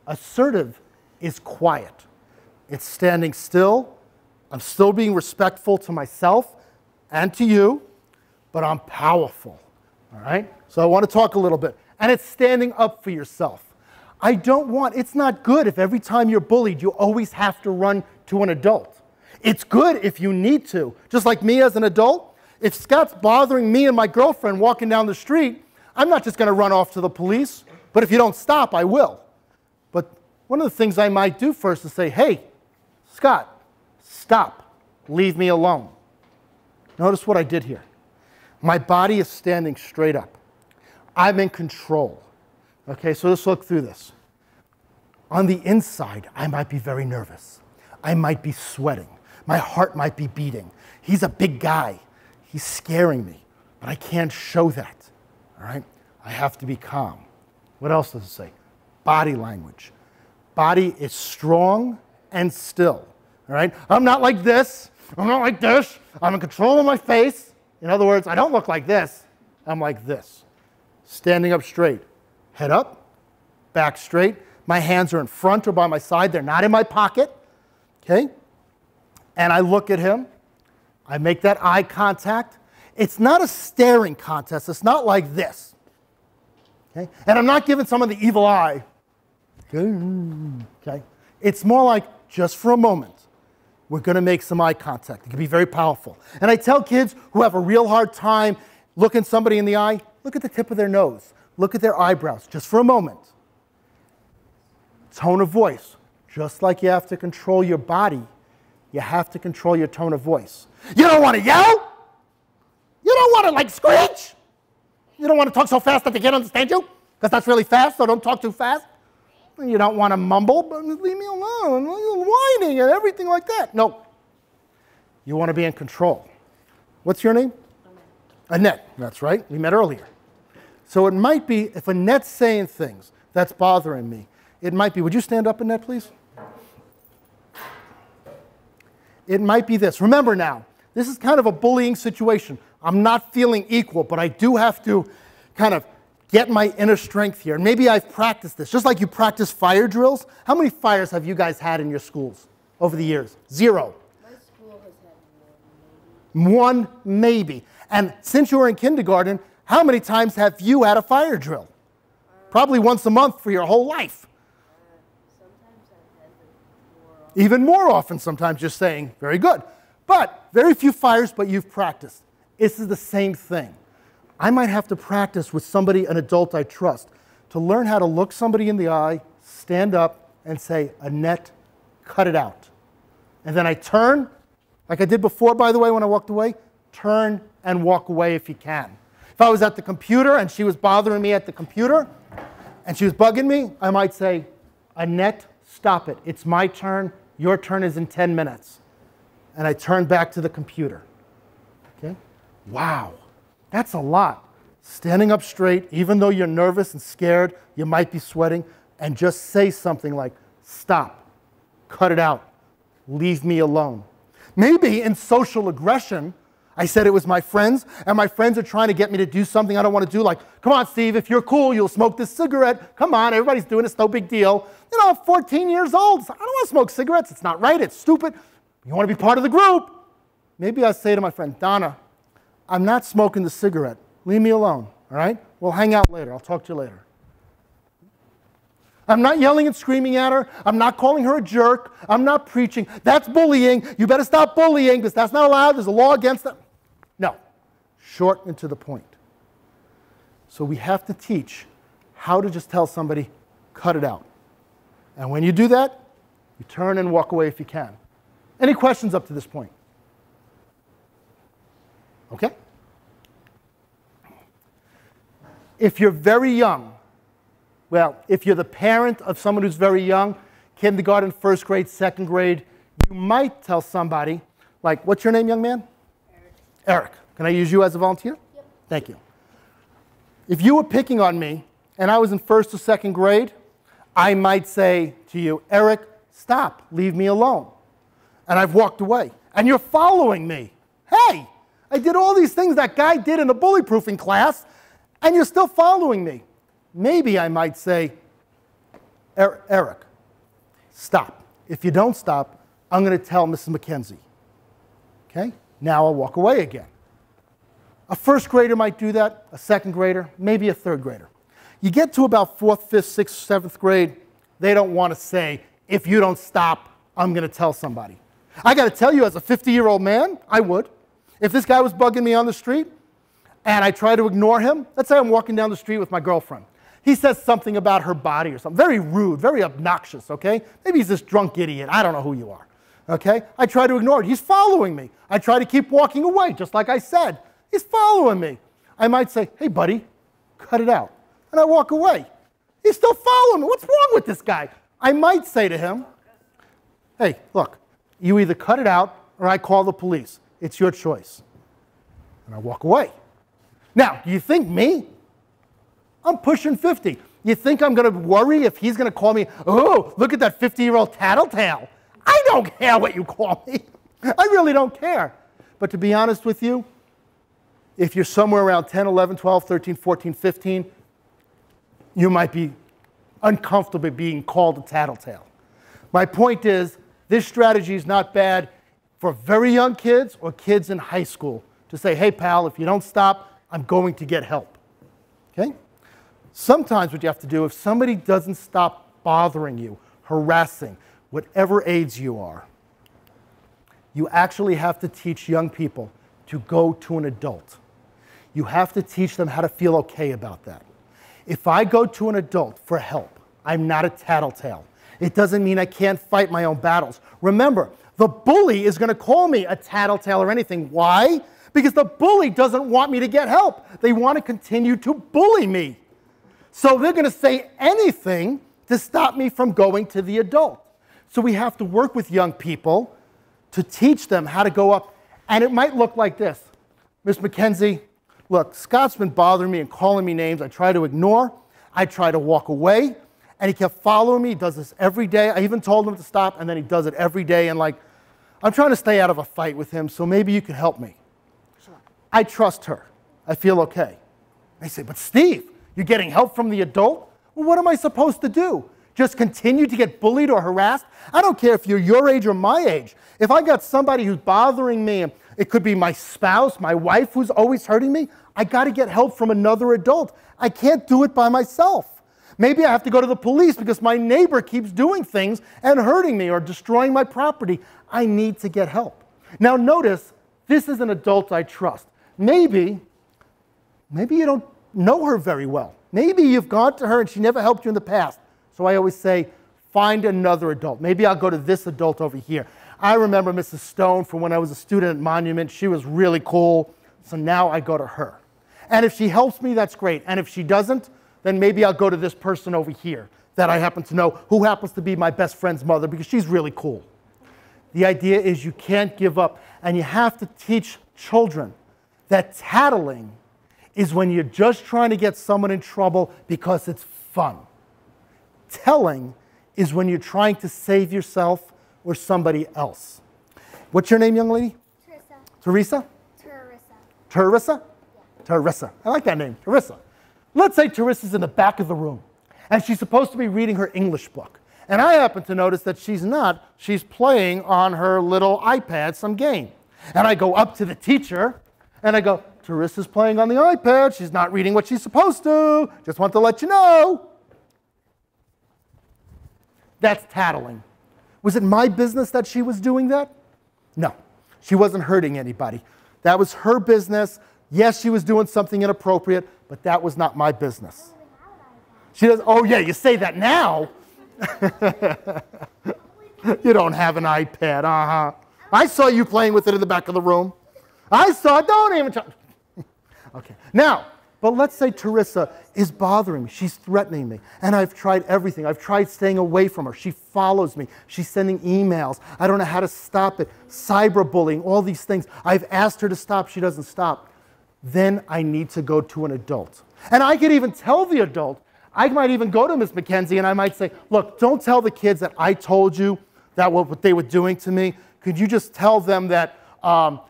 Assertive is quiet. It's standing still. I'm still being respectful to myself and to you, but I'm powerful. All right? So I want to talk a little bit. And it's standing up for yourself. It's not good if every time you're bullied, you always have to run to an adult. It's good if you need to. Just like me as an adult, if Scott's bothering me and my girlfriend walking down the street, I'm not just going to run off to the police, but if you don't stop, I will. But one of the things I might do first is say, hey, Scott, stop. Leave me alone. Notice what I did here. My body is standing straight up. I'm in control. Okay, so let's look through this. On the inside, I might be very nervous. I might be sweating. My heart might be beating. He's a big guy. He's scaring me, but I can't show that. All right? I have to be calm. What else does it say? Body language. Body is strong and still. All right? I'm not like this. I'm not like this. I'm in control of my face. In other words, I don't look like this. I'm like this. Standing up straight. Head up, back straight. My hands are in front or by my side. They're not in my pocket. Okay? And I look at him. I make that eye contact. It's not a staring contest. It's not like this. Okay? And I'm not giving someone the evil eye. Okay? It's more like, just for a moment, we're going to make some eye contact. It can be very powerful. And I tell kids who have a real hard time looking somebody in the eye, look at the tip of their nose. Look at their eyebrows, just for a moment. Tone of voice. Just like you have to control your body, you have to control your tone of voice. You don't want to yell. You don't want to, like, screech. You don't want to talk so fast that they can't understand you, because that's really fast, so don't talk too fast. You don't want to mumble, but leave me alone. You're whining and everything like that. No. You want to be in control. What's your name? Annette. That's right. We met earlier. So it might be, if Annette's saying things that's bothering me, it might be, would you stand up, Annette, please? It might be this. Remember now, this is kind of a bullying situation. I'm not feeling equal, but I do have to kind of get my inner strength here. And maybe I've practiced this. Just like you practice fire drills. How many fires have you guys had in your schools over the years? 0. My school has had One, maybe. And since you were in kindergarten, how many times have you had a fire drill? Probably once a month for your whole life. Sometimes I've had them more often. Even more often sometimes, just saying, very good. But very few fires, but you've practiced. This is the same thing. I might have to practice with somebody, an adult I trust, to learn how to look somebody in the eye, stand up, and say, Annette, cut it out. And then I turn, like I did before, by the way, when I walked away, turn and walk away if you can. If I was at the computer and she was bothering me at the computer and she was bugging me, I might say, Annette, stop it. It's my turn. Your turn is in 10 minutes. And I turn back to the computer. Okay? Wow, that's a lot. Standing up straight, even though you're nervous and scared, you might be sweating, and just say something like, stop, cut it out, leave me alone. Maybe in social aggression, I said it was my friends, and my friends are trying to get me to do something I don't want to do, like, come on, Steve, if you're cool, you'll smoke this cigarette. Come on, everybody's doing it, it's no big deal. You know, I'm 14 years old. I don't want to smoke cigarettes. It's not right. It's stupid. You want to be part of the group. Maybe I say to my friend, Donna, I'm not smoking the cigarette. Leave me alone, all right? We'll hang out later. I'll talk to you later. I'm not yelling and screaming at her. I'm not calling her a jerk. I'm not preaching. That's bullying. You better stop bullying because that's not allowed. There's a law against that. No. Short and to the point. So we have to teach how to just tell somebody, cut it out. And when you do that, you turn and walk away if you can. Any questions up to this point? Okay? If you're very young, well, if you're the parent of someone who's very young, kindergarten, first grade, second grade, you might tell somebody, like, what's your name, young man? Eric. Eric. Can I use you as a volunteer? Yep. Thank you. If you were picking on me and I was in first or second grade, I might say to you, Eric, stop, leave me alone. And I've walked away. And you're following me. Hey, I did all these things that guy did in the bully proofing class, and you're still following me. Maybe I might say, Eric, stop. If you don't stop, I'm going to tell Mrs. McKenzie. Okay? Now I'll walk away again. A first grader might do that, a second grader, maybe a third grader. You get to about 4th, 5th, 6th, 7th grade, they don't want to say, if you don't stop, I'm going to tell somebody. I got to tell you, as a 50-year-old man, I would. If this guy was bugging me on the street and I try to ignore him, let's say I'm walking down the street with my girlfriend. He says something about her body or something, very rude, very obnoxious, okay? Maybe he's this drunk idiot. I don't know who you are, okay? I try to ignore it. He's following me. I try to keep walking away, just like I said. He's following me. I might say, hey, buddy, cut it out. And I walk away. He's still following me. What's wrong with this guy? I might say to him, hey, look, you either cut it out or I call the police. It's your choice. And I walk away. Now, do you think me? I'm pushing 50. You think I'm going to worry if he's going to call me, oh, look at that 50-year-old tattletale? I don't care what you call me. I really don't care. But to be honest with you, if you're somewhere around 10, 11, 12, 13, 14, 15, you might be uncomfortable being called a tattletale. My point is, this strategy is not bad for very young kids or kids in high school to say, hey, pal, if you don't stop, I'm going to get help. Okay? Sometimes what you have to do, if somebody doesn't stop bothering you, harassing, whatever age you are, you actually have to teach young people to go to an adult. You have to teach them how to feel okay about that. If I go to an adult for help, I'm not a tattletale. It doesn't mean I can't fight my own battles. Remember, the bully is going to call me a tattletale or anything. Why? Because the bully doesn't want me to get help. They want to continue to bully me. So they're going to say anything to stop me from going to the adult. So we have to work with young people to teach them how to go up. And it might look like this. Miss McKenzie, look, Scott's been bothering me and calling me names. I try to ignore. I try to walk away. And he kept following me. He does this every day. I even told him to stop, and then he does it every day. And like, I'm trying to stay out of a fight with him, so maybe you can help me. Sure. I trust her. I feel okay. They say, but Steve, you're getting help from the adult? Well, what am I supposed to do? Just continue to get bullied or harassed? I don't care if you're your age or my age. If I got somebody who's bothering me, it could be my spouse, my wife who's always hurting me, I got to get help from another adult. I can't do it by myself. Maybe I have to go to the police because my neighbor keeps doing things and hurting me or destroying my property. I need to get help. Now notice, this is an adult I trust. Maybe you don't know her very well. Maybe you've gone to her and she never helped you in the past. So I always say, find another adult. Maybe I'll go to this adult over here. I remember Mrs. Stone from when I was a student at Monument. She was really cool. So now I go to her. And if she helps me, that's great. And if she doesn't, then maybe I'll go to this person over here that I happen to know, who happens to be my best friend's mother, because she's really cool. The idea is you can't give up. And you have to teach children that tattling is when you're just trying to get someone in trouble because it's fun. Telling is when you're trying to save yourself or somebody else. What's your name, young lady? Teresa. Teresa? Teresa. Teresa? Yeah. Teresa. I like that name, Teresa. Let's say Teresa's in the back of the room, and she's supposed to be reading her English book. And I happen to notice that she's not. She's playing on her little iPad some game. And I go up to the teacher, and I go, Teresa's playing on the iPad. She's not reading what she's supposed to. Just want to let you know. That's tattling. Was it my business that she was doing that? No. She wasn't hurting anybody. That was her business. Yes, she was doing something inappropriate, but that was not my business. She does, oh yeah, you say that now. You don't have an iPad, uh-huh. I saw you playing with it in the back of the room. I saw it, don't even try. Okay, now, but let's say Teresa is bothering me. She's threatening me, and I've tried everything. I've tried staying away from her. She follows me. She's sending emails. I don't know how to stop it. Cyberbullying, all these things. I've asked her to stop. She doesn't stop. Then I need to go to an adult. And I could even tell the adult. I might even go to Ms. McKenzie and I might say, look, don't tell the kids that I told you that what they were doing to me. Could you just tell them that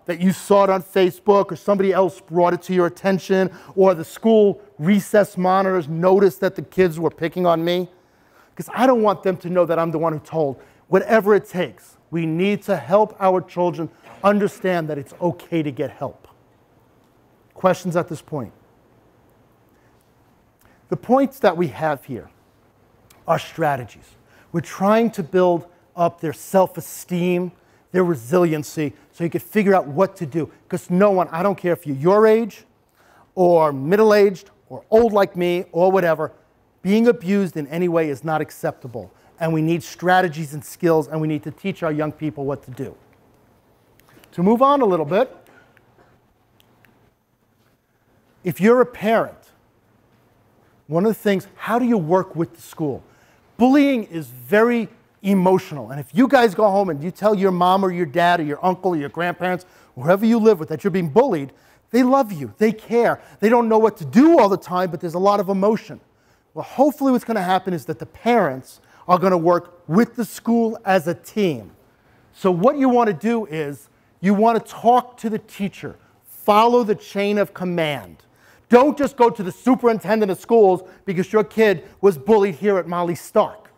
that you saw it on Facebook or somebody else brought it to your attention or the school recess monitors noticed that the kids were picking on me? Because I don't want them to know that I'm the one who told. Whatever it takes, we need to help our children understand that it's okay to get help. Questions at this point? The points that we have here are strategies. We're trying to build up their self-esteem, their resiliency, so you can figure out what to do. Because no one, I don't care if you're your age, or middle-aged, or old like me, or whatever, being abused in any way is not acceptable. And we need strategies and skills, and we need to teach our young people what to do. To move on a little bit, if you're a parent, one of the things, how do you work with the school? Bullying is very emotional. And if you guys go home and you tell your mom or your dad or your uncle or your grandparents, whoever you live with, that you're being bullied, they love you. They care. They don't know what to do all the time, but there's a lot of emotion. Well, hopefully what's going to happen is that the parents are going to work with the school as a team. So what you want to do is you want to talk to the teacher. Follow the chain of command. Don't just go to the superintendent of schools because your kid was bullied here at Molly Stark.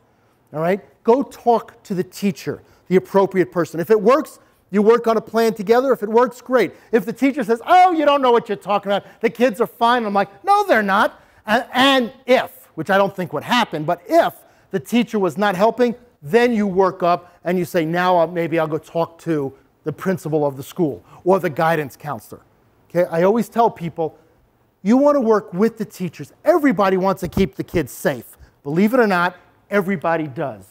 All right? Go talk to the teacher, the appropriate person. If it works, you work on a plan together. If it works, great. If the teacher says, oh, you don't know what you're talking about, the kids are fine, I'm like, no, they're not. And if, which I don't think would happen, but if the teacher was not helping, then you work up and you say, now maybe I'll go talk to the principal of the school or the guidance counselor. Okay? I always tell people, you want to work with the teachers. Everybody wants to keep the kids safe. Believe it or not, everybody does.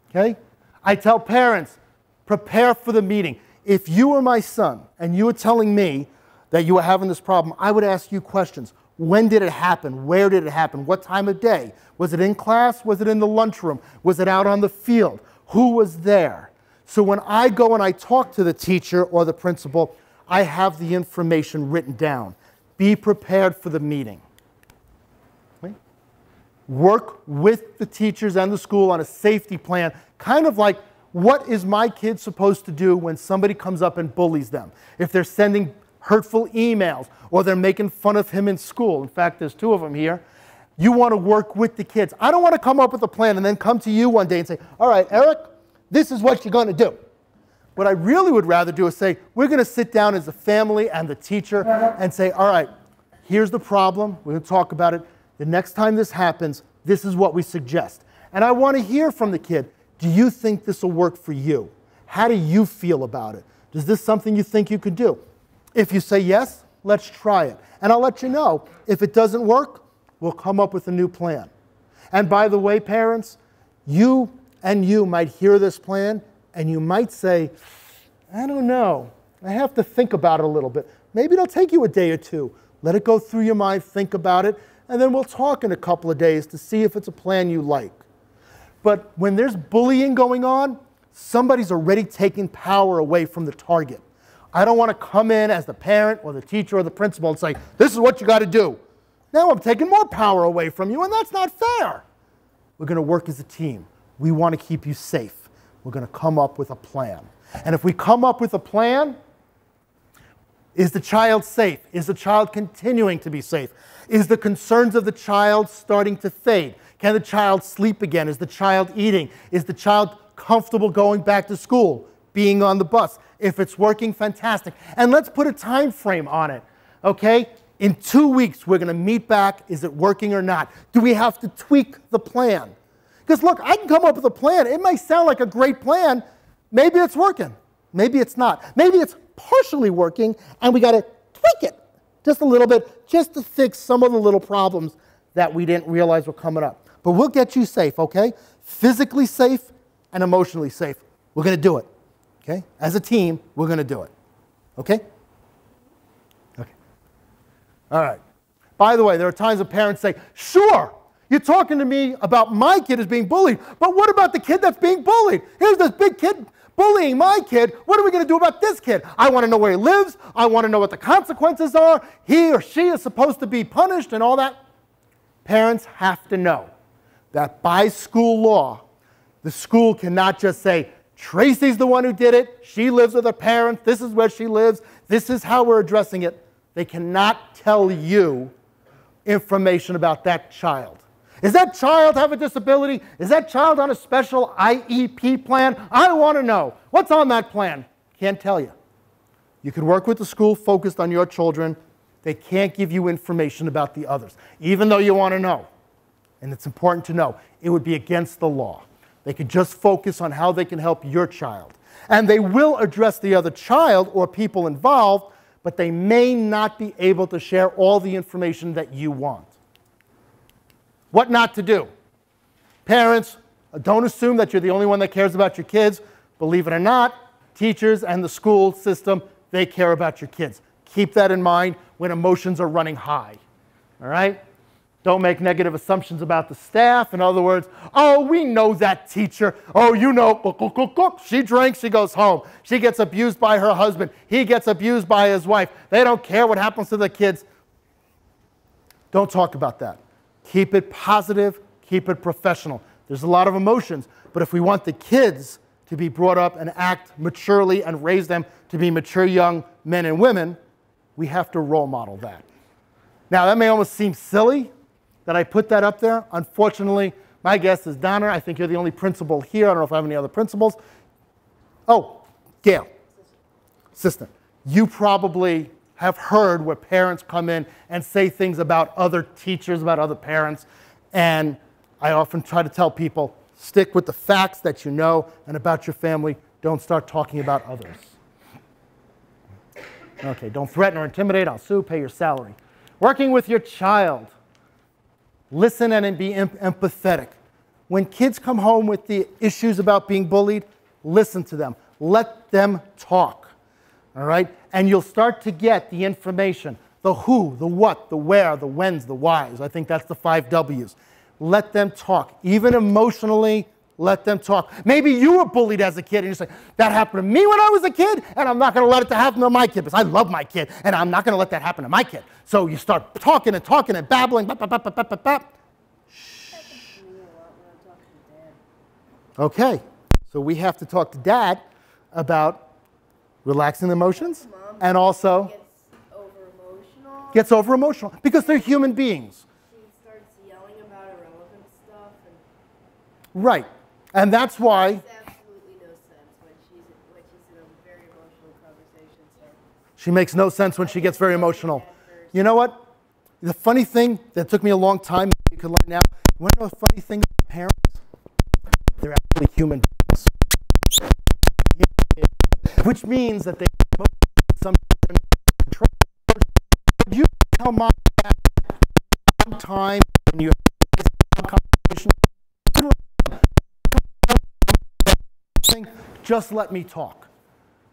Okay? I tell parents, prepare for the meeting. If you were my son and you were telling me that you were having this problem, I would ask you questions. When did it happen? Where did it happen? What time of day? Was it in class? Was it in the lunchroom? Was it out on the field? Who was there? So when I go and I talk to the teacher or the principal, I have the information written down. Be prepared for the meeting. Okay? Work with the teachers and the school on a safety plan, kind of like, what is my kid supposed to do when somebody comes up and bullies them? If they're sending hurtful emails or they're making fun of him in school. In fact, there's 2 of them here. You want to work with the kids. I don't want to come up with a plan and then come to you one day and say, all right, Eric, this is what you're going to do. What I really would rather do is say, we're going to sit down as a family and the teacher and say, all right, here's the problem. We're going to talk about it. The next time this happens, this is what we suggest. And I want to hear from the kid. Do you think this will work for you? How do you feel about it? Is this something you think you could do? If you say yes, let's try it. And I'll let you know. If it doesn't work, we'll come up with a new plan. And by the way, parents, you might hear this plan and you might say, I don't know, I have to think about it a little bit. Maybe it'll take you a day or two. Let it go through your mind, think about it, and then we'll talk in a couple of days to see if it's a plan you like. But when there's bullying going on, somebody's already taking power away from the target. I don't want to come in as the parent or the teacher or the principal and say, this is what you got to do. Now I'm taking more power away from you, and that's not fair. We're going to work as a team. We want to keep you safe. We're going to come up with a plan. And if we come up with a plan, is the child safe? Is the child continuing to be safe? Is the concerns of the child starting to fade? Can the child sleep again? Is the child eating? Is the child comfortable going back to school, being on the bus? If it's working, fantastic. And let's put a time frame on it, okay? In 2 weeks, we're going to meet back. Is it working or not? Do we have to tweak the plan? Because look, I can come up with a plan. It may sound like a great plan. Maybe it's working. Maybe it's not. Maybe it's partially working, and we got to tweak it just a little bit just to fix some of the little problems that we didn't realize were coming up. But we'll get you safe, okay? Physically safe and emotionally safe. We're going to do it, okay? As a team, we're going to do it, okay? Okay. All right. By the way, there are times when parents say, sure, you're talking to me about my kid is being bullied, but what about the kid that's being bullied? Here's this big kid bullying my kid. What are we going to do about this kid? I want to know where he lives. I want to know what the consequences are. He or she is supposed to be punished and all that. Parents have to know that by school law, the school cannot just say, Tracy's the one who did it. She lives with her parents. This is where she lives. This is how we're addressing it. They cannot tell you information about that child. Does that child have a disability? Is that child on a special IEP plan? I want to know. What's on that plan? Can't tell you. You can work with the school focused on your children. They can't give you information about the others, even though you want to know. And it's important to know. It would be against the law. They could just focus on how they can help your child. And they will address the other child or people involved, but they may not be able to share all the information that you want. What not to do? Parents, don't assume that you're the only one that cares about your kids. Believe it or not, teachers and the school system, they care about your kids. Keep that in mind when emotions are running high. All right? Don't make negative assumptions about the staff. In other words, oh, we know that teacher. Oh, you know, she drinks, she goes home. She gets abused by her husband. He gets abused by his wife. They don't care what happens to the kids. Don't talk about that. Keep it positive, keep it professional. There's a lot of emotions, but if we want the kids to be brought up and act maturely and raise them to be mature young men and women, we have to role model that. Now, that may almost seem silly that I put that up there. Unfortunately, my guess is Donna. I think you're the only principal here. I don't know if I have any other principals. Oh, Gail, assistant. You probably have heard where parents come in and say things about other teachers, about other parents. And I often try to tell people, stick with the facts that you know and about your family. Don't start talking about others. Okay, don't threaten or intimidate. I'll sue, pay your salary. Working with your child. Listen and be empathetic. When kids come home with the issues about being bullied, listen to them. Let them talk. All right? And you'll start to get the information, the who, the what, the where, the whens, the whys. I think that's the 5 W's. Let them talk. Even emotionally, let them talk. Maybe you were bullied as a kid and you say, that happened to me when I was a kid, and I'm not going to let it happen to my kid because I love my kid, and I'm not going to let that happen to my kid. So you start talking and talking and babbling. Bap, bap, bap, bap, bap, bap. Shh. Okay, so we have to talk to Dad about relaxing the emotions, and also gets over emotional because they're human beings. She starts yelling about irrelevant stuff. Right, and that's why. Makes absolutely no sense when she's in a very emotional conversation. So. She makes no sense when she gets very emotional. You know what? The funny thing that took me a long time, you can learn now. You want to know the funny thing about parents? They're actually human beings. Which means that they some control. You tell mom that time when you have conversation, just let me talk.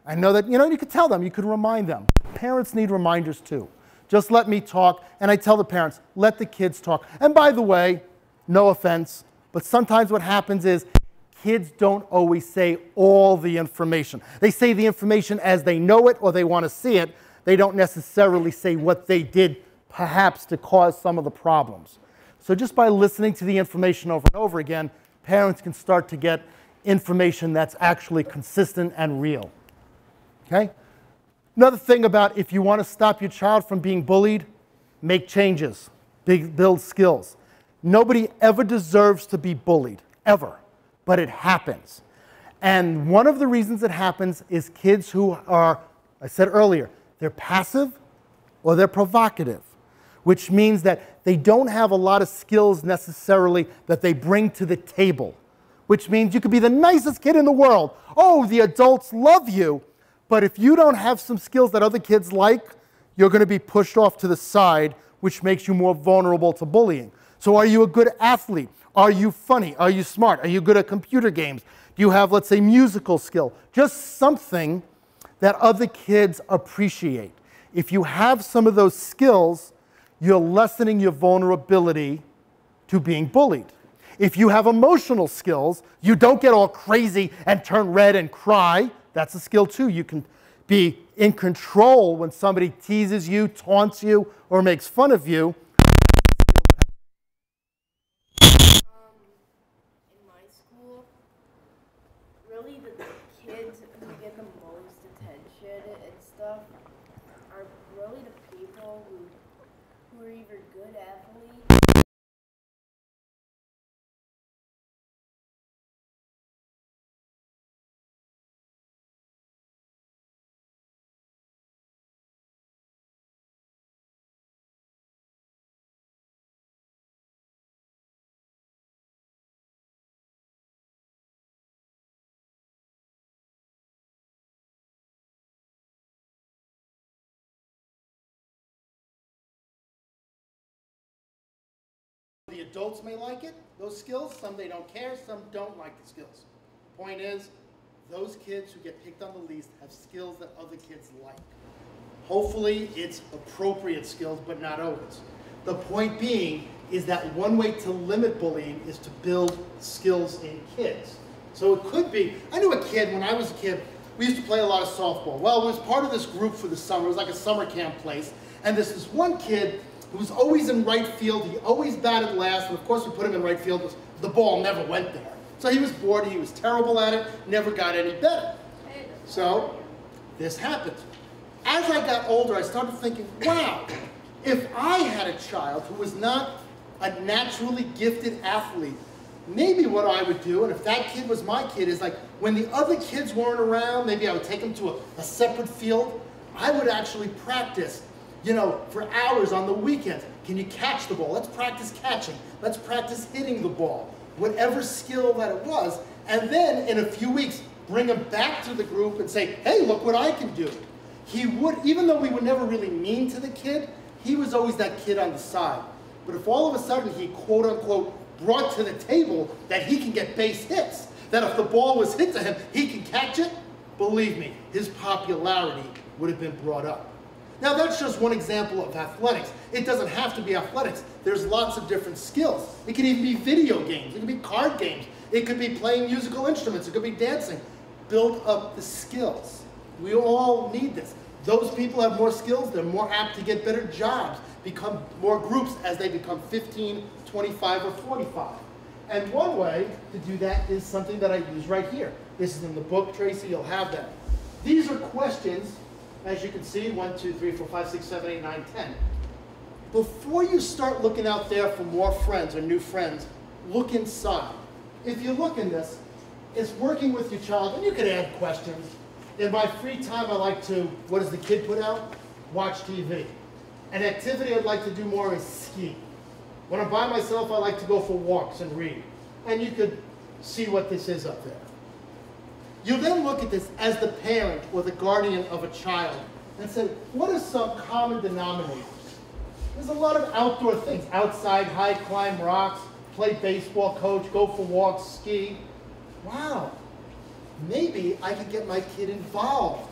I know that, you could tell them, you could remind them. Parents need reminders too. Just let me talk. And I tell the parents, let the kids talk. And by the way, no offense, but sometimes what happens is kids don't always say all the information. They say the information as they know it or they want to see it. They don't necessarily say what they did perhaps to cause some of the problems. So just by listening to the information over and over again, parents can start to get information that's actually consistent and real. Okay? Another thing about if you want to stop your child from being bullied, make changes, build skills. Nobody ever deserves to be bullied, ever, but it happens. And one of the reasons it happens is kids who are, I said earlier, they're passive or they're provocative, which means that they don't have a lot of skills necessarily that they bring to the table, which means you could be the nicest kid in the world. Oh, the adults love you. But if you don't have some skills that other kids like, you're going to be pushed off to the side, which makes you more vulnerable to bullying. So are you a good athlete? Are you funny? Are you smart? Are you good at computer games? Do you have, let's say, musical skill? Just something that other kids appreciate. If you have some of those skills, you're lessening your vulnerability to being bullied. If you have emotional skills, you don't get all crazy and turn red and cry. That's a skill too. You can be in control when somebody teases you, taunts you, or makes fun of you. In my school, really the kids who get the most attention and stuff are really the people who are either good athletes. The adults may like it, those skills. Some they don't care, some don't like the skills. Point is, those kids who get picked on the least have skills that other kids like. Hopefully, it's appropriate skills, but not always. The point being is that one way to limit bullying is to build skills in kids. So it could be, I knew a kid, when I was a kid, we used to play a lot of softball. Well, it was part of this group for the summer. It was like a summer camp place. And this one kid who was always in right field. He always batted last. And of course, we put him in right field because the ball never went there. So he was bored. He was terrible at it. Never got any better. So this happened. As I got older, I started thinking, wow, if I had a child who was not a naturally gifted athlete, maybe what I would do, and if that kid was my kid, is like when the other kids weren't around, maybe I would take them to a separate field. I would actually practice, for hours on the weekends. Can you catch the ball? Let's practice catching. Let's practice hitting the ball. Whatever skill that it was. And then in a few weeks, bring him back to the group and say, hey, look what I can do. He would, even though we were never really mean to the kid, he was always that kid on the side. But if all of a sudden he, quote unquote, brought to the table that he can get base hits, that if the ball was hit to him, he can catch it, believe me, his popularity would have been brought up. Now that's just one example of athletics. It doesn't have to be athletics. There's lots of different skills. It could even be video games. It could be card games. It could be playing musical instruments. It could be dancing. Build up the skills. We all need this. Those people have more skills. They're more apt to get better jobs, become more groups as they become 15, 25, or 45. And one way to do that is something that I use right here. This is in the book, Tracy. You'll have that. These are questions, as you can see, 1, 2, 3, 4, 5, 6, 7, 8, 9, 10. Before you start looking out there for more friends or new friends, look inside. If you look in this, it's working with your child, and you can add questions. In my free time, I like to, what does the kid put out? Watch TV. An activity I'd like to do more is ski. When I'm by myself, I like to go for walks and read. And you could see what this is up there. You then look at this as the parent or the guardian of a child and say, what are some common denominators? There's a lot of outdoor things. Outside, hike, climb rocks, play baseball, coach, go for walks, ski. Wow, maybe I could get my kid involved.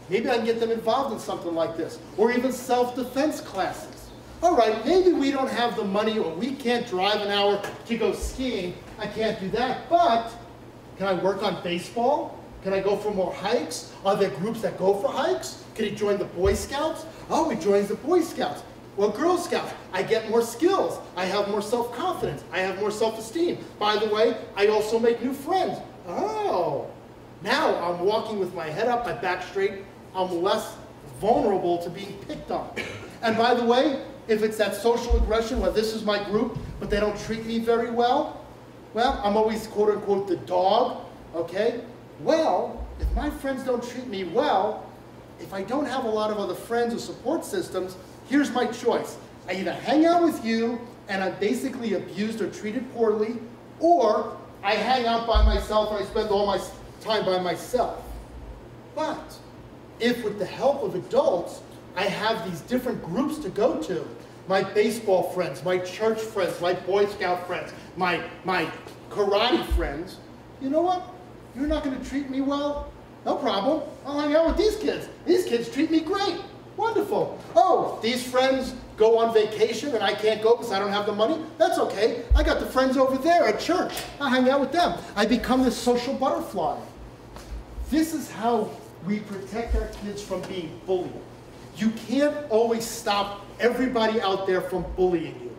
Maybe I can get them involved in something like this, or even self-defense classes. All right, maybe we don't have the money or we can't drive an hour to go skiing. I can't do that, but can I work on baseball? Can I go for more hikes? Are there groups that go for hikes? Can he join the Boy Scouts? Oh, he joins the Boy Scouts. Well, Girl Scouts, I get more skills. I have more self-confidence. I have more self-esteem. By the way, I also make new friends. Oh, now I'm walking with my head up, my back straight. I'm less vulnerable to being picked on. And by the way, if it's that social aggression where this is my group, but they don't treat me very well, I'm always quote unquote the dog, okay? Well, if my friends don't treat me well, if I don't have a lot of other friends or support systems, here's my choice. I either hang out with you and I'm basically abused or treated poorly, or I hang out by myself and I spend all my time by myself. But if with the help of adults, I have these different groups to go to, my baseball friends, my church friends, my Boy Scout friends, my karate friends, you know what? You're not going to treat me well? No problem. I'll hang out with these kids. These kids treat me great. Wonderful. Oh, these friends go on vacation and I can't go because I don't have the money? That's okay. I got the friends over there at church. I'll hang out with them. I become this social butterfly. This is how we protect our kids from being bullied. You can't always stop everybody out there from bullying you.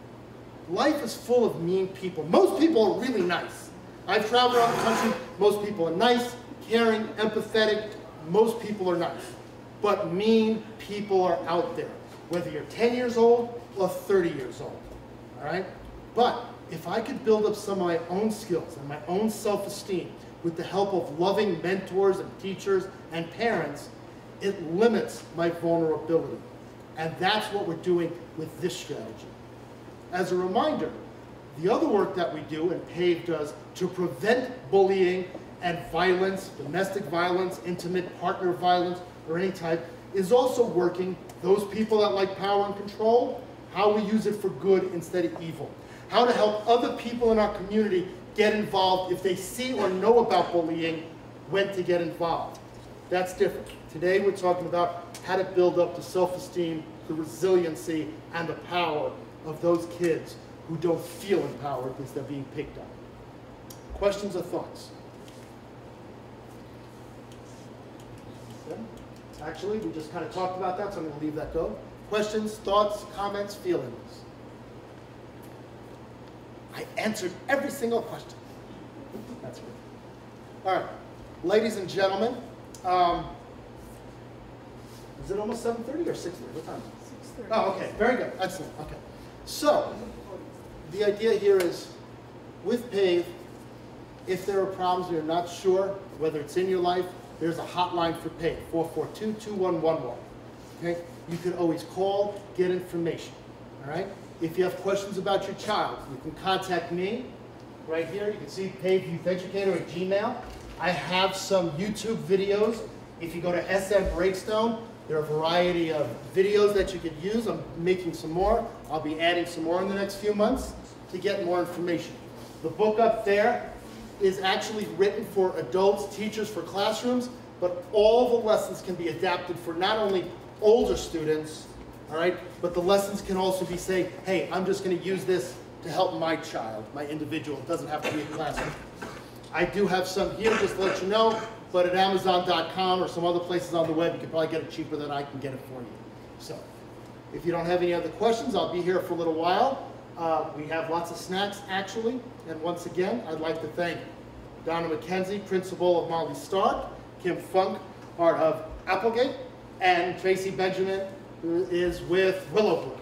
Life is full of mean people. Most people are really nice. I've traveled around the country. Most people are nice, caring, empathetic. Most people are nice. But mean people are out there, whether you're 10 years old or 30 years old, all right? But if I could build up some of my own skills and my own self-esteem with the help of loving mentors and teachers and parents, it limits my vulnerability. And that's what we're doing with this strategy. As a reminder, the other work that we do and PAVE does to prevent bullying and violence, domestic violence, intimate partner violence, or any type, is also working those people that like power and control, how we use it for good instead of evil. How to help other people in our community get involved if they see or know about bullying, when to get involved. That's different. Today we're talking about how to build up the self-esteem, the resiliency, and the power of those kids who don't feel empowered because they're being picked on. Questions or thoughts? Actually, we just kind of talked about that, so I'm going to leave that go. Questions, thoughts, comments, feelings? I answered every single question. That's good. All right, ladies and gentlemen, is it almost 7:30 or 6:30? What time is it? 6:30. Oh, okay, very good, excellent, okay. So, the idea here is, with PAVE, if there are problems and you're not sure whether it's in your life, there's a hotline for PAVE, 442-2111. Okay? You can always call, get information. All right? If you have questions about your child, you can contact me right here. You can see PAVE Youth Educator at Gmail. I have some YouTube videos. If you go to SM Breakstone, there are a variety of videos that you could use. I'm making some more. I'll be adding some more in the next few months to get more information. The book up there is actually written for adults, teachers, for classrooms, but all the lessons can be adapted for not only older students, all right, but the lessons can also be say, hey, I'm just going to use this to help my child, my individual. It doesn't have to be a classroom. I do have some here, just to let you know, but at Amazon.com or some other places on the web, you can probably get it cheaper than I can get it for you. So, if you don't have any other questions, I'll be here for a little while. We have lots of snacks, actually. And once again, I'd like to thank Donna McKenzie, principal of Molly Stark, Kim Funk, part of Applegate, and Tracy Benjamin, who is with Willowbrook.